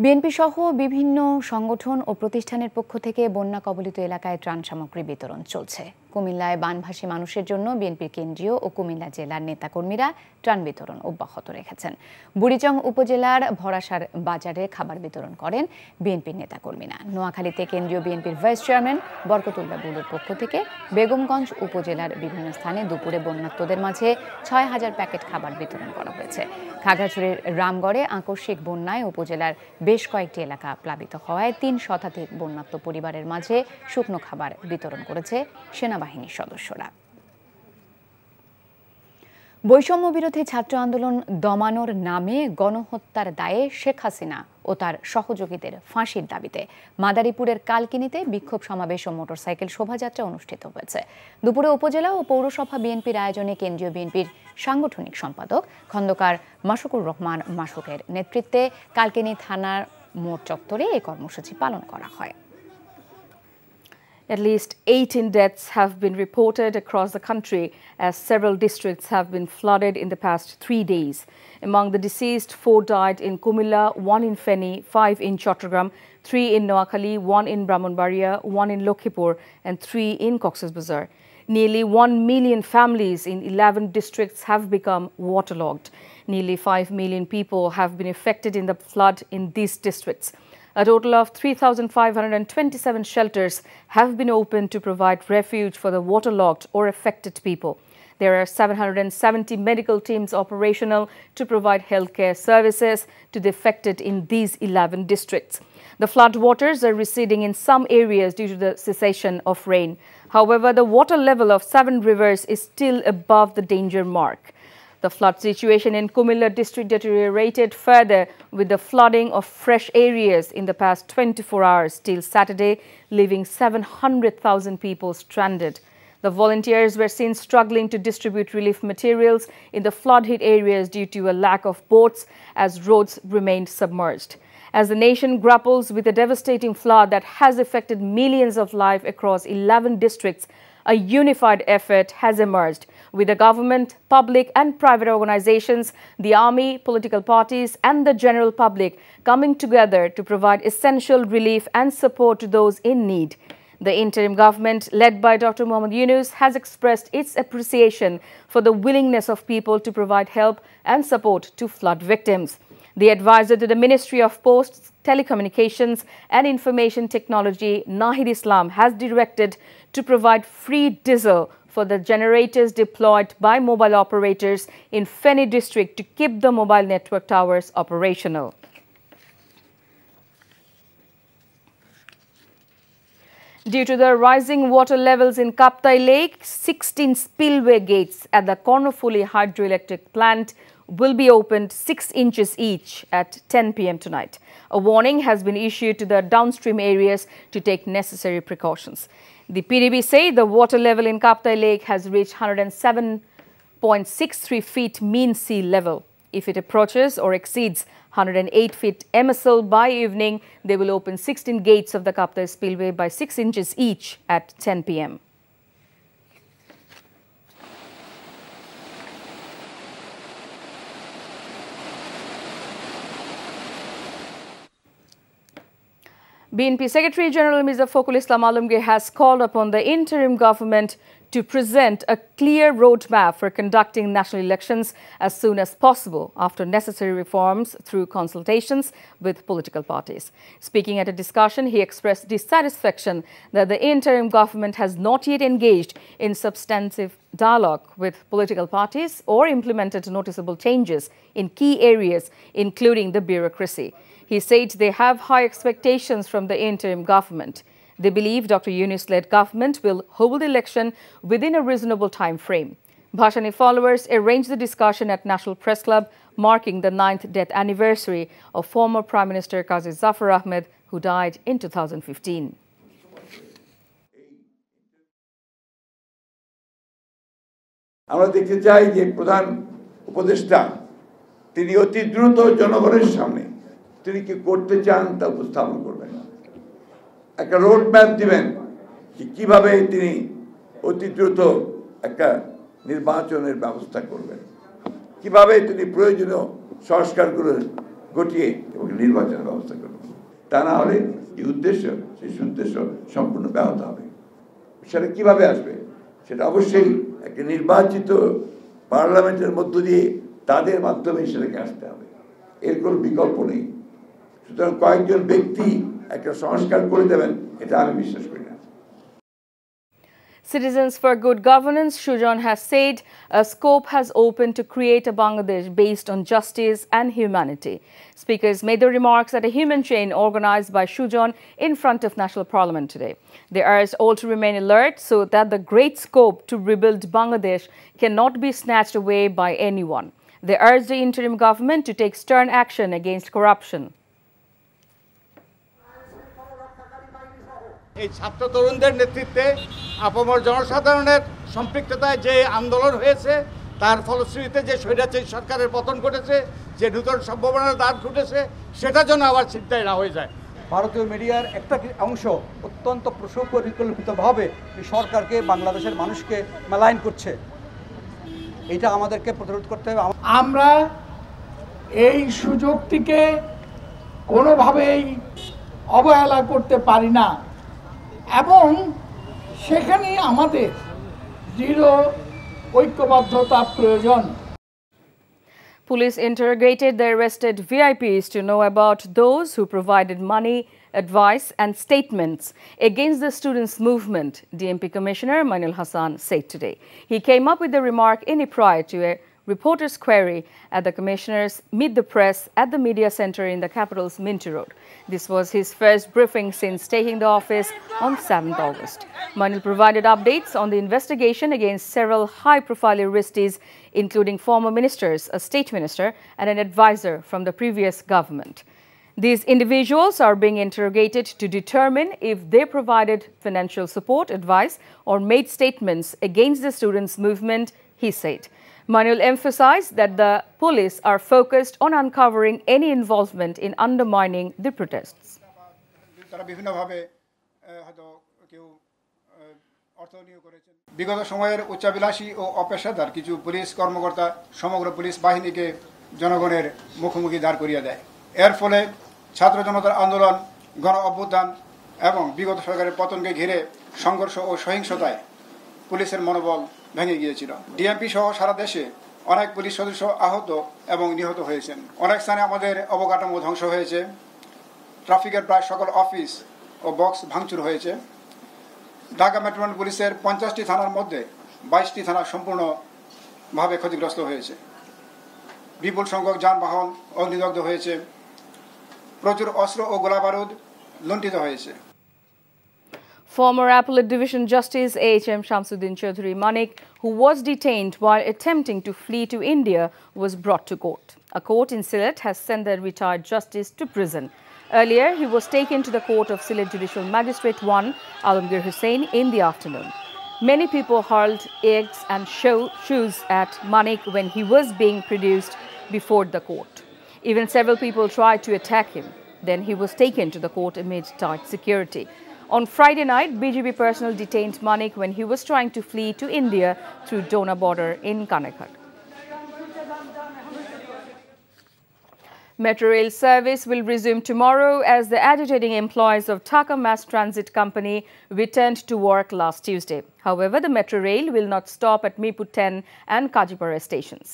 বিএনপি সহ বিভিন্ন সংগঠন ও প্রতিষ্ঠানের পক্ষ থেকে বন্যা কবলিত এলাকায় ত্রাণ সামগ্রী বিতরণ চলছে। কুমিল্লায় বানভাসী মানুষের জন্য বিএনপির কেন্দ্রীয় ও কুমিল্লা জেলার নেতাকর্মীরা ত্রাণ বিতরণ অব্যাহত রেখেছেন। বুড়িচং উপজেলার ভরাসার বাজারে খাবার বিতরণ করেন বিএনপির নেতাকর্মীরা। নোয়াখালীতে কেন্দ্রীয় বিএনপির ভাইস চেয়ারম্যান বরকতুল্লাহ বুলুর পক্ষ থেকে বেগমগঞ্জ উপজেলার বিভিন্ন স্থানে দুপুরে বন্যার্তদের মাঝে ৬,০০০ প্যাকেট খাবার বিতরণ করা হয়েছে। খাগড়াছড়ির রামগড়ে আকস্মিক বন্যায় উপজেলার বেশ কয়েকটি এলাকা প্লাবিত হওয়ায় ৩ শতাধিক বন্যার্ত পরিবারের মাঝে শুকনো খাবার বিতরণ করেছে সেনাবাহিনীর সদস্যরা। বৈষম্য বিরোধী ছাত্র আন্দোলন দমানোর নামে গণহত্যার দায়ে শেখ হাসিনা ও তার সহযোগীদের ফাঁসির দাবিতে মাদারীপুরের কালকিনিতে বিক্ষোভ সমাবেশ ও মোটরসাইকেল শোভাযাত্রা অনুষ্ঠিত হয়েছে। দুপুরে উপজেলা ও পৌরসভা বিএনপির আয়োজনে কেন্দ্রীয় বিএনপির সাংগঠনিক সম্পাদক খন্দকার মাসুকুর রহমান মাসুকের নেতৃত্বে কালকিনি থানার মোড় চত্বরে এই কর্মসূচি পালন করা হয়। At least 18 deaths have been reported across the country as several districts have been flooded in the past 3 days. Among the deceased, 4 died in Kumilla, 1 in Feni, 5 in Chattogram, 3 in Noakhali, 1 in Brahmanbaria, 1 in Lokhipur and 3 in Cox's Bazar. Nearly 1 million families in 11 districts have become waterlogged. Nearly 5 million people have been affected in the flood in these districts. A total of 3,527 shelters have been opened to provide refuge for the waterlogged or affected people. There are 770 medical teams operational to provide healthcare services to the affected in these 11 districts. The flood waters are receding in some areas due to the cessation of rain. However, the water level of 7 rivers is still above the danger mark. The flood situation in Kumilla district deteriorated further with the flooding of fresh areas in the past 24 hours till Saturday, leaving 700,000 people stranded. The volunteers were seen struggling to distribute relief materials in the flood-hit areas due to a lack of boats as roads remained submerged. As the nation grapples with a devastating flood that has affected millions of lives across 11 districts, a unified effort has emerged with the government, public and private organizations, the army, political parties and the general public coming together to provide essential relief and support to those in need. The interim government, led by Dr. Muhammad Yunus, has expressed its appreciation for the willingness of people to provide help and support to flood victims. The advisor to the Ministry of Posts, Telecommunications and Information Technology, Nahid Islam, has directed to provide free diesel for the generators deployed by mobile operators in Feni district to keep the mobile network towers operational. Due to the rising water levels in Kaptai Lake, 16 spillway gates at the Kornofuli hydroelectric plant will be opened 6 inches each at 10 p.m. tonight. A warning has been issued to the downstream areas to take necessary precautions. The PDB say the water level in Kaptai Lake has reached 107.63 feet mean sea level. If it approaches or exceeds 108 feet MSL by evening, they will open 16 gates of the Kaptai spillway by 6 inches each at 10 p.m. BNP Secretary General Mirza Fakhrul Islam Alamgir has called upon the interim government to present a clear roadmap for conducting national elections as soon as possible after necessary reforms through consultations with political parties. Speaking at a discussion, he expressed dissatisfaction that the interim government has not yet engaged in substantive dialogue with political parties or implemented noticeable changes in key areas, including the bureaucracy. He said they have high expectations from the interim government. They believe Dr. Yunus-led government will hold the election within a reasonable time frame. Bhashani followers arranged the discussion at National Press Club, marking the 9th death anniversary of former Prime Minister Qazi Zafar Ahmed, who died in 2015. আমরা দেখতে চাই যে প্রধান উপদেষ্টা তিনি অতি দ্রুত জনগণের সামনে তিনি কি করতে চান তা উপস্থাপন করবেন, একটা রোড ম্যাপ দিবেন যে কিভাবে তিনি অতি দ্রুত একটা নির্বাচনের ব্যবস্থা করবেন, কিভাবে তিনি প্রয়োজনীয় সংস্কারগুলো ঘটিয়ে এবং নির্বাচনের ব্যবস্থা করবেন। তা না হলে এই উদ্দেশ্য সেই উদ্দেশ্য সম্পূর্ণ ব্যাহত হবে। সেটা কিভাবে আসবে, সেটা অবশ্যই একটা নির্বাচিত পার্লামেন্টের মধ্য দিয়ে তাদের মাধ্যমে সেটাকে আসতে হবে, এর কোনো বিকল্প নেই। সুতরাং কয়েকজন ব্যক্তি একটা সংস্কার করে দেবেন এটা আমি বিশ্বাস করি না। Citizens for Good Governance, Shujan has said a scope has opened to create a Bangladesh based on justice and humanity. Speakers made the remarks at a human chain organized by Shujan in front of National Parliament today. They urged all to remain alert so that the great scope to rebuild Bangladesh cannot be snatched away by anyone. They urged the interim government to take stern action against corruption. এই ছাত্র তরুণদের নেতৃত্বে আপামর জনসাধারণের সম্পৃক্ততায় যে আন্দোলন হয়েছে তার ফলশ্রুতিতে যে স্বৈরাচারী সরকারের পতন ঘটেছে, যে নূতন সম্ভাবনার দ্বার ঘটেছে, সেটা যেন আবার চিন্তায় না হয়ে যায়। ভারতীয় মিডিয়ার একটা অংশ অত্যন্ত সুপরিকল্পিতভাবে সরকারকে, বাংলাদেশের মানুষকে মেলাইন করছে। এটা আমাদেরকে প্রতিরোধ করতে হবে। আমরা এই সুযোগটিকে কোনোভাবেই অবহেলা করতে পারি না এবং সেখানে আমাদের দৃঢ় ঐক্যবদ্ধতা প্রয়োজন। Police interrogated the arrested VIPs to know about those who provided money, advice and statements against the students' movement, DMP Commissioner Mainul Hassan said today. He came up with the remark in reply to a reporter's query at the Commissioner's Meet the Press at the Media Center in the capital's Minty Road. This was his first briefing since taking the office on 7th August. Mainul provided updates on the investigation against several high-profile arrestees, including former ministers, a state minister and an advisor from the previous government. These individuals are being interrogated to determine if they provided financial support, advice or made statements against the students' movement, he said. Mainul emphasized that the police are focused on uncovering any involvement in undermining the protests. বিগত সময়ের উচ্চাভিলাষী ও অপেশাদার কিছু police কর্মকর্তা সমগ্র police বাহিনীকে জনগণের মুখোমুখি দাঁড় করিয়ে দেয়। এর ফলে ছাত্র জনতার আন্দোলন, গণ অভ্যুত্থান এবং বিগত সরকারের পতনকে ঘিরে সংঘর্ষ ও সহিংসতায় পুলিশের মনোবল ভেঙে গিয়েছিল। ডিএমপি সহ সারা দেশে অনেক পুলিশ সদস্য আহত এবং নিহত হয়েছেন। অনেক স্থানে আমাদের অবকাঠামো ধ্বংস হয়েছে। ট্রাফিকের প্রায় সকল অফিস ও বক্স ভাঙচুর হয়েছে। ঢাকা মেট্রোপলিটন পুলিশের 50টি থানার মধ্যে 22টি থানা সম্পূর্ণভাবে ক্ষতিগ্রস্ত হয়েছে। বিপুল সংখ্যক যানবাহন অগ্নিদগ্ধ হয়েছে। প্রচুর অস্ত্র ও গোলাবারুদ লুণ্ঠিত হয়েছে। Former Appellate Division Justice A.H.M. Shamsuddin Chaudhary Manik, who was detained while attempting to flee to India, was brought to court. A court in Sylhet has sent the retired justice to prison. Earlier, he was taken to the court of Sylhet Judicial Magistrate 1, Alamgir Hussain, in the afternoon. Many people hurled eggs and shoes at Manik when he was being produced before the court. Even several people tried to attack him. Then he was taken to the court amid tight security. On Friday night, BJP personnel detained Manik when he was trying to flee to India through Dona border in Kanekar. Metro rail service will resume tomorrow as the agitating employees of Dhaka Mass Transit Company returned to work last Tuesday. However, the Metro rail will not stop at Mirpur 10 and Kajipara stations.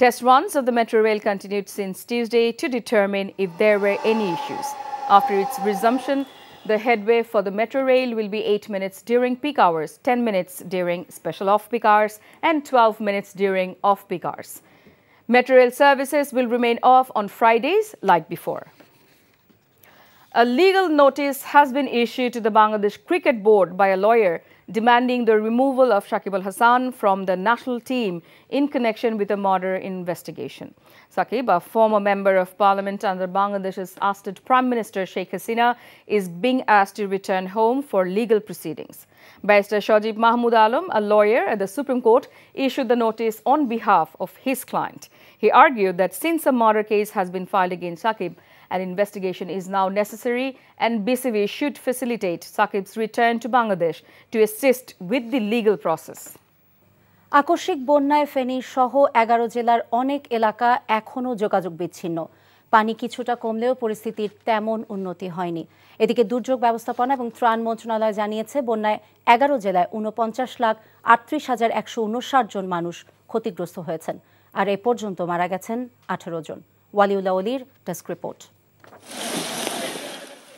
Test runs of the Metro rail continued since Tuesday to determine if there were any issues. After its resumption, the headway for the Metro rail will be 8 minutes during peak hours, 10 minutes during special off-peak hours and 12 minutes during off-peak hours. Metro rail services will remain off on Fridays like before. A legal notice has been issued to the Bangladesh Cricket Board by a lawyer demanding the removal of Shakib Al Hasan from the national team in connection with a murder investigation. Shakib, a former member of parliament under Bangladesh's ousted Prime Minister Sheikh Hasina, is being asked to return home for legal proceedings. Barrister Shajib Mahmood Alam, a lawyer at the Supreme Court, issued the notice on behalf of his client. He argued that since a murder case has been filed against Shakib, an investigation is now necessary and BCB should facilitate Shakib's return to Bangladesh to assist with the legal process. আকস্মিক বন্যায় ফেনী সহ 11 জেলার অনেক এলাকা এখনও যোগাযোগ বিচ্ছিন্ন। পানি কিছুটা কমলেও পরিস্থিতির তেমন উন্নতি হয়নি। এদিকে দুর্যোগ ব্যবস্থাপনা এবং ত্রাণ মন্ত্রণালয় জানিয়েছে বন্যায় 11 জেলায় 49,38,159 জন মানুষ ক্ষতিগ্রস্ত হয়েছেন আর এ পর্যন্ত মারা গেছেন 18 জন। ওয়ালিউল্লাহ অলির ডেস্ক রিপোর্ট।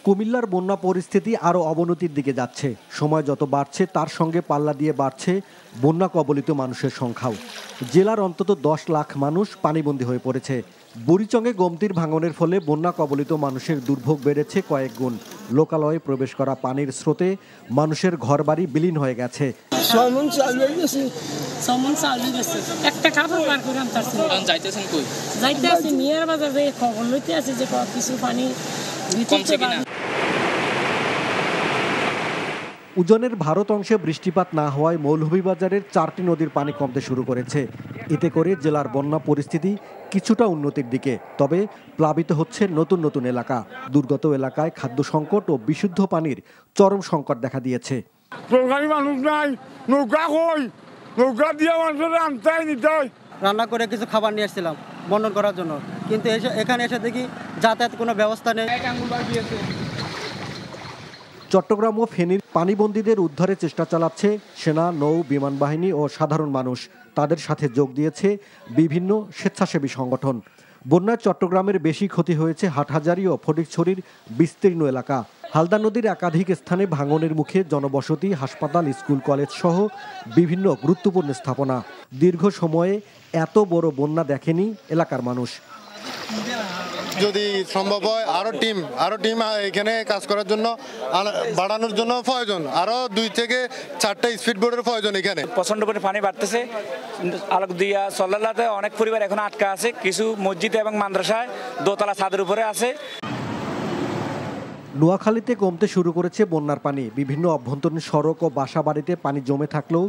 কুমিল্লার বন্যা পরিস্থিতি আরও অবনতির দিকে যাচ্ছে। সময় যত বাড়ছে তার সঙ্গে পাল্লা দিয়ে বাড়ছে বন্যা কবলিত মানুষের সংখ্যাও। জেলার অন্তত 10 লাখ মানুষ পানিবন্দী হয়ে পড়েছে। বুড়িচংয়ে গমতির ভাঙনের ফলে বন্যা কবলিত মানুষের দুর্ভোগ বেড়েছে কয়েক গুণ। লোকালয়ে প্রবেশ করা পানির স্রোতে মানুষের ঘরবাড়ি বিলীন হয়ে গেছে। একটা কাপড় বার করে আনতাছি যাইতেছেন কই যাইতে আছি মিয়ার বাজারে খবর লইতে আছে যে কিছু পানি কমছে কিনা। উজনের ভারত অংশে বৃষ্টিপাত না হওয়ায় মৌলভীবাজারের 4টি নদীর পানি কমতে শুরু করেছে। এতে করে জেলার বন্যা পরিস্থিতি কিছুটা উন্নতির দিকে, তবে প্লাবিত হচ্ছে নতুন নতুন এলাকা। দুর্গত এলাকায় খাদ্য সংকট ও বিশুদ্ধ পানির চরম সংকট দেখা দিয়েছে। মানুষ নাই, নৌকা কই, নৌকা দিয়ে মানুষের আনতেই নিতে হয়। রান্না করে কিছু খাবার নিয়ে এসেছিলাম বন্টন করার জন্য, কিন্তু এখানে এসে দেখি যাতায়াত কোনো ব্যবস্থা নেই। চট্টগ্রাম ও ফেনীর পানিবন্দীদের উদ্ধারের চেষ্টা চালাচ্ছে সেনা, নৌ, বিমান বাহিনী ও সাধারণ মানুষ। তাদের সাথে যোগ দিয়েছে বিভিন্ন স্বেচ্ছাসেবী সংগঠন। বন্যায় চট্টগ্রামের বেশি ক্ষতি হয়েছে হাটহাজারী ও ফটিকছড়ির বিস্তীর্ণ এলাকা। হালদা নদীর একাধিক স্থানে ভাঙনের মুখে জনবসতি, হাসপাতাল, স্কুল, কলেজ সহ বিভিন্ন গুরুত্বপূর্ণ স্থাপনা। দীর্ঘ সময়ে এত বড় বন্যা দেখেনি এলাকার মানুষ। যদি সম্ভব হয় আরো টিম এখানে কাজ করার জন্য বাড়ানোর জন্য প্রয়োজন, আরো 2 থেকে 4টা স্পিড বোটের প্রয়োজন। এখানে প্রচন্ড পরিমাণে পানি বাড়তেছে। আলোকদিয়া সল্লাতে অনেক পরিবার এখন আটকা আছে, কিছু মসজিদে এবং মাদ্রাসায় দোতলা ছাদের উপরে আছে। নোয়াখালীতে কমতে শুরু করেছে বন্যার পানি। বিভিন্ন অভ্যন্তরীণ সড়ক ও বাসা বাড়িতে পানি জমে থাকলেও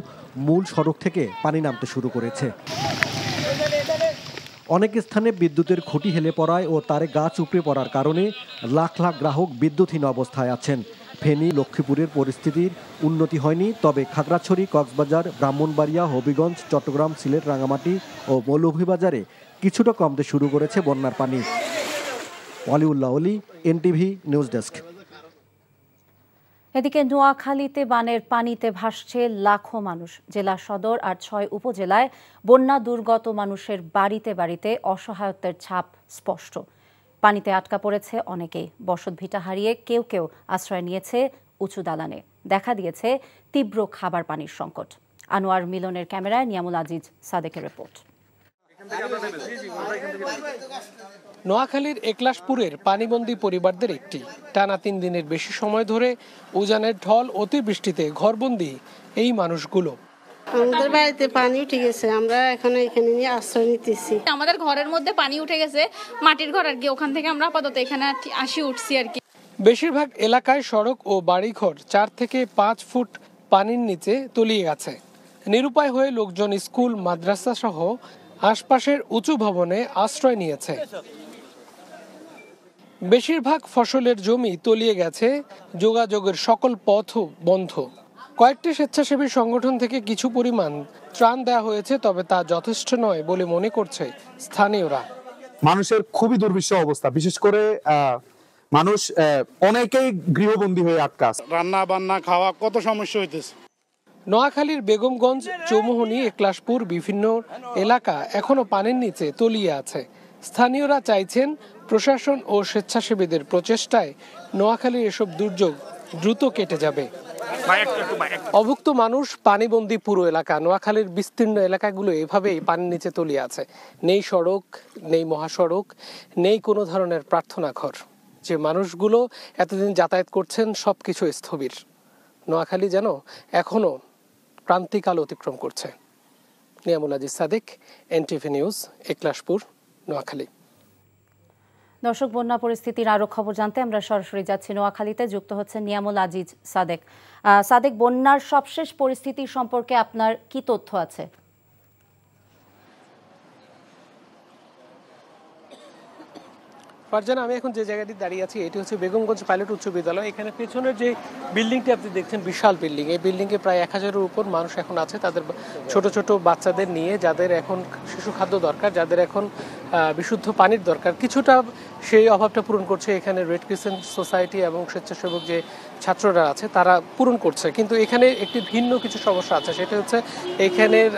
মূল সড়ক থেকে পানি নামতে শুরু করেছে। অনেক স্থানে বিদ্যুতের খুঁটি হেলে পড়ায় ও তারে গাছ উপড়ে পড়ার কারণে লাখ লাখ গ্রাহক বিদ্যুৎহীন অবস্থায় আছেন। ফেনী, লক্ষ্মীপুরের পরিস্থিতির উন্নতি হয়নি, তবে খাগড়াছড়ি, কক্সবাজার, ব্রাহ্মণবাড়িয়া, হবিগঞ্জ, চট্টগ্রাম, সিলেট, রাঙামাটি ও মৌলভীবাজারে কিছুটা কমতে শুরু করেছে বন্যার পানি। ওয়ালিউল্লাহ অলি, এনটিভি নিউজ ডেস্ক। এদিকে নোয়াখালীতে বানের পানিতে ভাসছে লাখো মানুষ। জেলা সদর আর 6 উপজেলায় বন্যা দুর্গত মানুষের বাড়িতে বাড়িতে অসহায়ত্বের ছাপ স্পষ্ট। পানিতে আটকা পড়েছে অনেকেই। বসতভিটা হারিয়ে কেউ কেউ আশ্রয় নিয়েছে উঁচু দালানে। দেখা দিয়েছে তীব্র খাবার পানির সংকট। আনোয়ার মিলনের ক্যামেরায় নিয়ামুল আজিজ সাদেকের রিপোর্ট। নোয়াখালীর একলাশপুরের পানিবন্দী পরিবারদের একটি টানা 3 দিনের বেশি সময় ধরে উজানের ঢল অতিবৃষ্টিতে ঘরবন্দি এই মানুষগুলো। আমাদের বাড়িতে পানি উঠে গেছে, আমরা এখানে নিয়ে আশ্রয় নিতেছি। আমাদের ঘরের মধ্যে পানি উঠে গেছে, মাটির ঘর আর কি, ওখান থেকে আমরা আপাতত এখানে আসি উঠছি আর কি। বেশিরভাগ এলাকায় সড়ক ও বাড়িঘর 4 থেকে 5 ফুট পানির নিচে তলিয়ে গেছে। নিরুপায় হয়ে লোকজন স্কুল, মাদ্রাসা সহ আশপাশের উঁচু ভবনে আশ্রয় নিয়েছে। বেশিরভাগ ফসলের জমি তলিয়ে গেছে, যোগাযোগের সকল পথও বন্ধ। কয়েকটি স্বেচ্ছাসেবী সংগঠন থেকে কিছু পরিমাণ ত্রাণ দেওয়া হয়েছে, তবে তা যথেষ্ট নয় বলে মনে করছে স্থানীয়রা। মানুষের খুবই দুর্বিষহ অবস্থা, বিশেষ করে মানুষ অনেকেই গৃহবন্দী হয়ে আটকা আছে। রান্না বান্না খাওয়া কত সমস্যা হইতেছে। নোয়াখালীর বেগমগঞ্জ, চৌমুহনী, একলাশপুর বিভিন্ন এলাকা এখনো পানির নিচে তলিয়ে আছে। স্থানীয়রা চাইছেন প্রশাসন ও স্বেচ্ছাসেবীদের প্রচেষ্টায় নোয়াখালীর এসব দুর্যোগ দ্রুত কেটে যাবে। অভুক্ত মানুষ, পানিবন্দী পুরো এলাকা। নোয়াখালীর বিস্তীর্ণ এলাকাগুলো এভাবেই পানির নিচে তলিয়ে আছে। নেই সড়ক, নেই মহাসড়ক, নেই কোনো ধরনের প্রার্থনা ঘর। যে মানুষগুলো এতদিন যাতায়াত করছেন সবকিছু স্থবির। নোয়াখালী যেন এখনো ক্রান্তিকাল অতিক্রম করছে। Niamul Aziz Sadek, NTV news, Eklashpur, Noakhali. দর্শক, বন্যা পরিস্থিতির আরো খবর জানতে আমরা সরাসরি যাচ্ছি নোয়াখালীতে। যুক্ত হচ্ছে নিয়ামুল আজিজ সাদেক। সাদেক, বন্যার সবশেষ পরিস্থিতি সম্পর্কে আপনার কি তথ্য আছে? ফারজানা, আমি এখন যে জায়গাটি দাঁড়িয়ে আছি এটি হচ্ছে বেগমগঞ্জ পাইলট উচ্চ বিদ্যালয়। এখানে পেছনের যে বিল্ডিংটি আপনি দেখছেন, বিশাল বিল্ডিং, এই বিল্ডিংয়ে প্রায় 1000-এর উপর মানুষ এখন আছে, তাদের ছোট ছোট বাচ্চাদের নিয়ে, যাদের এখন শিশু খাদ্য দরকার, যাদের এখন বিশুদ্ধ পানির দরকার। কিছুটা সেই অভাবটা পূরণ করছে এখানে রেড ক্রিসেন্ট সোসাইটি এবং স্বেচ্ছাসেবক যে ছাত্ররা আছে তারা পূরণ করছে। কিন্তু এখানে একটি ভিন্ন কিছু সমস্যা আছে, সেটা হচ্ছে এখানের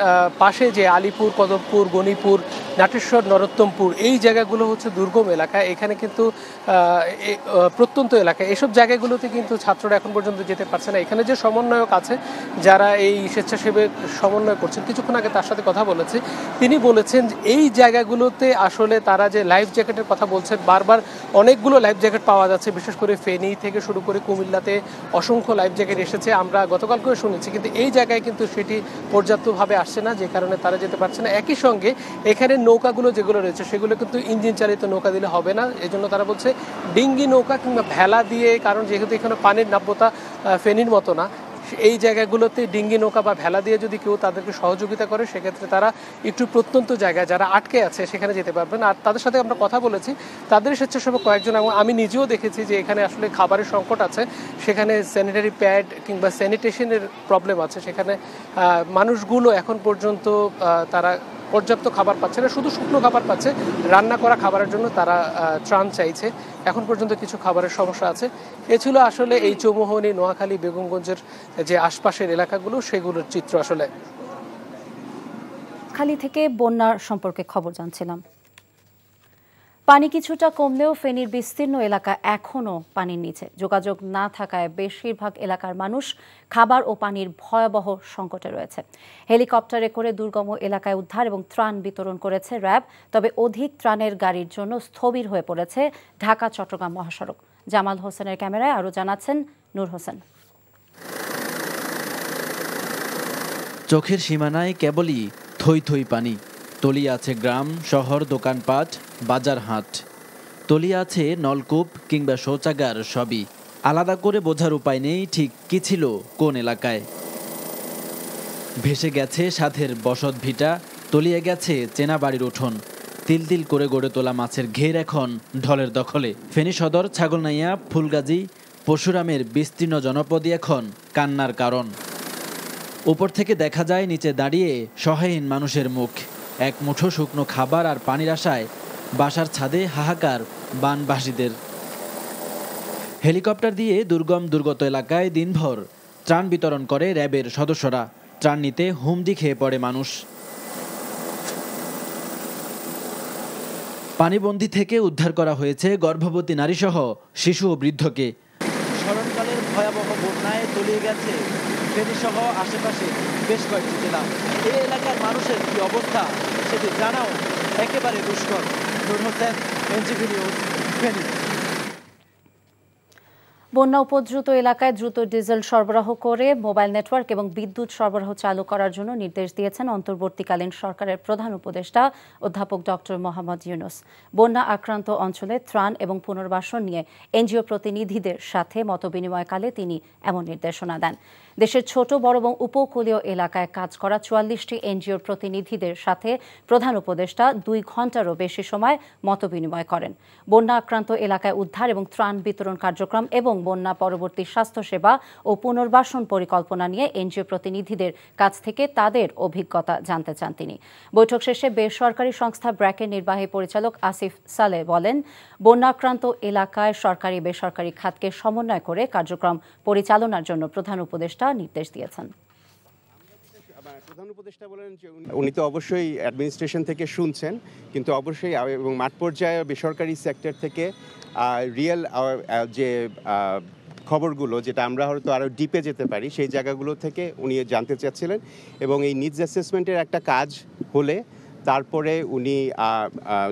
পাশে যে আলিপুর, কদমপুর, গণিপুর, নাটেশ্বর, নরোত্তমপুর, এই জায়গাগুলো হচ্ছে দুর্গম এলাকা। এখানে কিন্তু প্রত্যন্ত এলাকা, এসব জায়গাগুলোতে কিন্তু ছাত্ররা এখন পর্যন্ত যেতে পারছে না। এখানে যে সমন্বয়ক আছে, যারা এই স্বেচ্ছাসেবক সমন্বয় করছেন, কিছুক্ষণ আগে তার সাথে কথা বলেছে, তিনি বলেছেন এই জায়গাগুলোতে আসলে তারা যে লাইফ জ্যাকেটের কথা বলছেন, বারবার অনেকগুলো লাইফ জ্যাকেট পাওয়া যাচ্ছে, বিশেষ করে ফেনী থেকে শুরু করে কুমিল্লাতে অসংখ্য লাইফ জ্যাকেট এসেছে, আমরা গতকালকেও শুনেছি, কিন্তু এই জায়গায় কিন্তু সেটি পর্যাপ্তভাবে আসছে না, যে কারণে তারা যেতে পারছে না। একই সঙ্গে এখানে নৌকাগুলো যেগুলো রয়েছে সেগুলো কিন্তু ইঞ্জিন চালিত নৌকা দিলে হবে না, এজন্য তারা বলছে ডিঙ্গি নৌকা কিংবা ভেলা দিয়ে, কারণ যেহেতু এখানে পানির নাব্যতা ফেনীর মতো না, এই জায়গাগুলোতে ডিঙ্গি নৌকা বা ভেলা দিয়ে যদি কেউ তাদেরকে সহযোগিতা করে, সেক্ষেত্রে তারা একটু প্রত্যন্ত জায়গায় যারা আটকে আছে সেখানে যেতে পারবেন। আর তাদের সাথে আমরা কথা বলেছি, তাদের স্বেচ্ছাসেবক কয়েকজন, এবং আমি নিজেও দেখেছি যে এখানে আসলে খাবারের সংকট আছে, সেখানে স্যানিটারি প্যাড কিংবা স্যানিটেশনের প্রবলেম আছে। সেখানে মানুষগুলো এখন পর্যন্ত তারা পর্যাপ্ত খাবার পাচ্ছে না, শুধু শুকনো খাবার পাচ্ছে। রান্না করা খাবারের জন্য তারা ত্রাণ চাইছে। এখন পর্যন্ত কিছু খাবারের সমস্যা আছে। এ ছিল আসলে এই চৌমুহনী, নোয়াখালী, বেগমগঞ্জের যে আশপাশের এলাকাগুলো, সেগুলোর চিত্র। আসলে খালি থেকে বন্যার সম্পর্কে খবর জানছিলাম। পানি কিছুটা কমলেও ফেনীর বিস্তীর্ণ এলাকা এখনও পানির নিচে। যোগাযোগ না থাকায় বেশিরভাগ এলাকার মানুষ খাবার ও পানির ভয়াবহ সংকটে রয়েছে। হেলিকপ্টারে করে দুর্গম এলাকায় উদ্ধার এবং ত্রাণ বিতরণ করেছে র্যাব। তবে অধিক ত্রাণের গাড়ির জন্য স্থবির হয়ে পড়েছে ঢাকা-চট্টগ্রাম মহাসড়ক। জামাল হোসেনের ক্যামেরায় আরও জানাচ্ছেন নূর হোসেন। চোখের সীমানায় কেবলই থই থই পানি। তলিয়ে আছে গ্রাম, শহর, দোকানপাট, বাজার হাট। তলিয়ে আছে নলকূপ কিংবা শৌচাগার, সবই। আলাদা করে বোঝার উপায় নেই ঠিক কি ছিল কোন এলাকায়। ভেসে গেছে সাধের বসত ভিটা, তলিয়ে গেছে চেনা বাড়ির উঠোন। তিল তিল করে গড়ে তোলা মাছের ঘের এখন ঢলের দখলে। ফেনী সদর, ছাগলনাইয়া, ফুলগাজী, পরশুরামের বিস্তীর্ণ জনপদই এখন কান্নার কারণ। উপর থেকে দেখা যায় নিচে দাঁড়িয়ে সহায়হীন মানুষের মুখ। এক মুঠো শুকনো খাবার আর পানির আশায় বাসার ছাদে হাহাকার বানবাসীদের। হেলিকপ্টার দিয়ে দুর্গম দুর্গত এলাকায় দিনভর ত্রাণ বিতরণ করে র্যাবের সদস্যরা। ত্রাণ নিতে হুমড়ি খেয়ে পড়ে মানুষ। পানিবন্দী থেকে উদ্ধার করা হয়েছে গর্ভবতী নারীসহ শিশু ও বৃদ্ধকে। স্মরণকালের ভয়াবহ বন্যায় তলিয়ে গেছে ফেনীসহ আশেপাশে বেশ কয়েকটি জেলা। এই এলাকার মানুষের কি অবস্থা সেটি জানাও একেবারে দুষ্কর। নূর হোসেন, এনটিভি নিউজ, ফেনী। বন্যা উপদ্রুত এলাকায় দ্রুত ডিজেল সরবরাহ করে মোবাইল নেটওয়ার্ক এবং বিদ্যুৎ সরবরাহ চালু করার জন্য নির্দেশ দিয়েছেন অন্তর্বর্তীকালীন সরকারের প্রধান উপদেষ্টা অধ্যাপক ডক্টর মোহাম্মদ ইউনূস। বন্যা আক্রান্ত অঞ্চলে ত্রাণ এবং পুনর্বাসন নিয়ে এনজিও প্রতিনিধিদের সাথে মতবিনিময়কালে তিনি এমন নির্দেশনা দেন। দেশের ছোট বড় এবং উপকূলীয় এলাকায় কাজ করা ৪৪টি এনজিওর প্রতিনিধিদের সাথে প্রধান উপদেষ্টা ২ ঘণ্টারও বেশি সময় মতবিনিময় করেন। বন্যা আক্রান্ত এলাকায় উদ্ধার এবং ত্রাণ বিতরণ কার্যক্রম এবং বন্যা পরবর্তী স্বাস্থ্যসেবা ও পুনর্বাসন পরিকল্পনা নিয়ে এনজিও প্রতিনিধিদের কাছ থেকে তাদের অভিজ্ঞতা জানতে চান তিনি। বৈঠক শেষে বেসরকারি সংস্থা ব্র্যাকের নির্বাহী পরিচালক আসিফ সালেহ বলেন, বন্যাক্রান্ত এলাকায় সরকারি বেসরকারি খাতকে সমন্বয় করে কার্যক্রম পরিচালনার জন্য প্রধান উপদেষ্টা নির্দেশ দিয়েছেন। প্রধান উপদেষ্টা বলেন যে উনি তো অবশ্যই অ্যাডমিনিস্ট্রেশন থেকে শুনছেন, কিন্তু অবশ্যই এবং মাঠ পর্যায়ে বেসরকারি সেক্টর থেকে রিয়েল যে খবরগুলো যেটা আমরা হয়তো আরও ডিপে যেতে পারি সেই জায়গাগুলো থেকে উনি জানতে চাচ্ছিলেন। এবং এই নিডস অ্যাসেসমেন্টের একটা কাজ হলে তারপরে উনি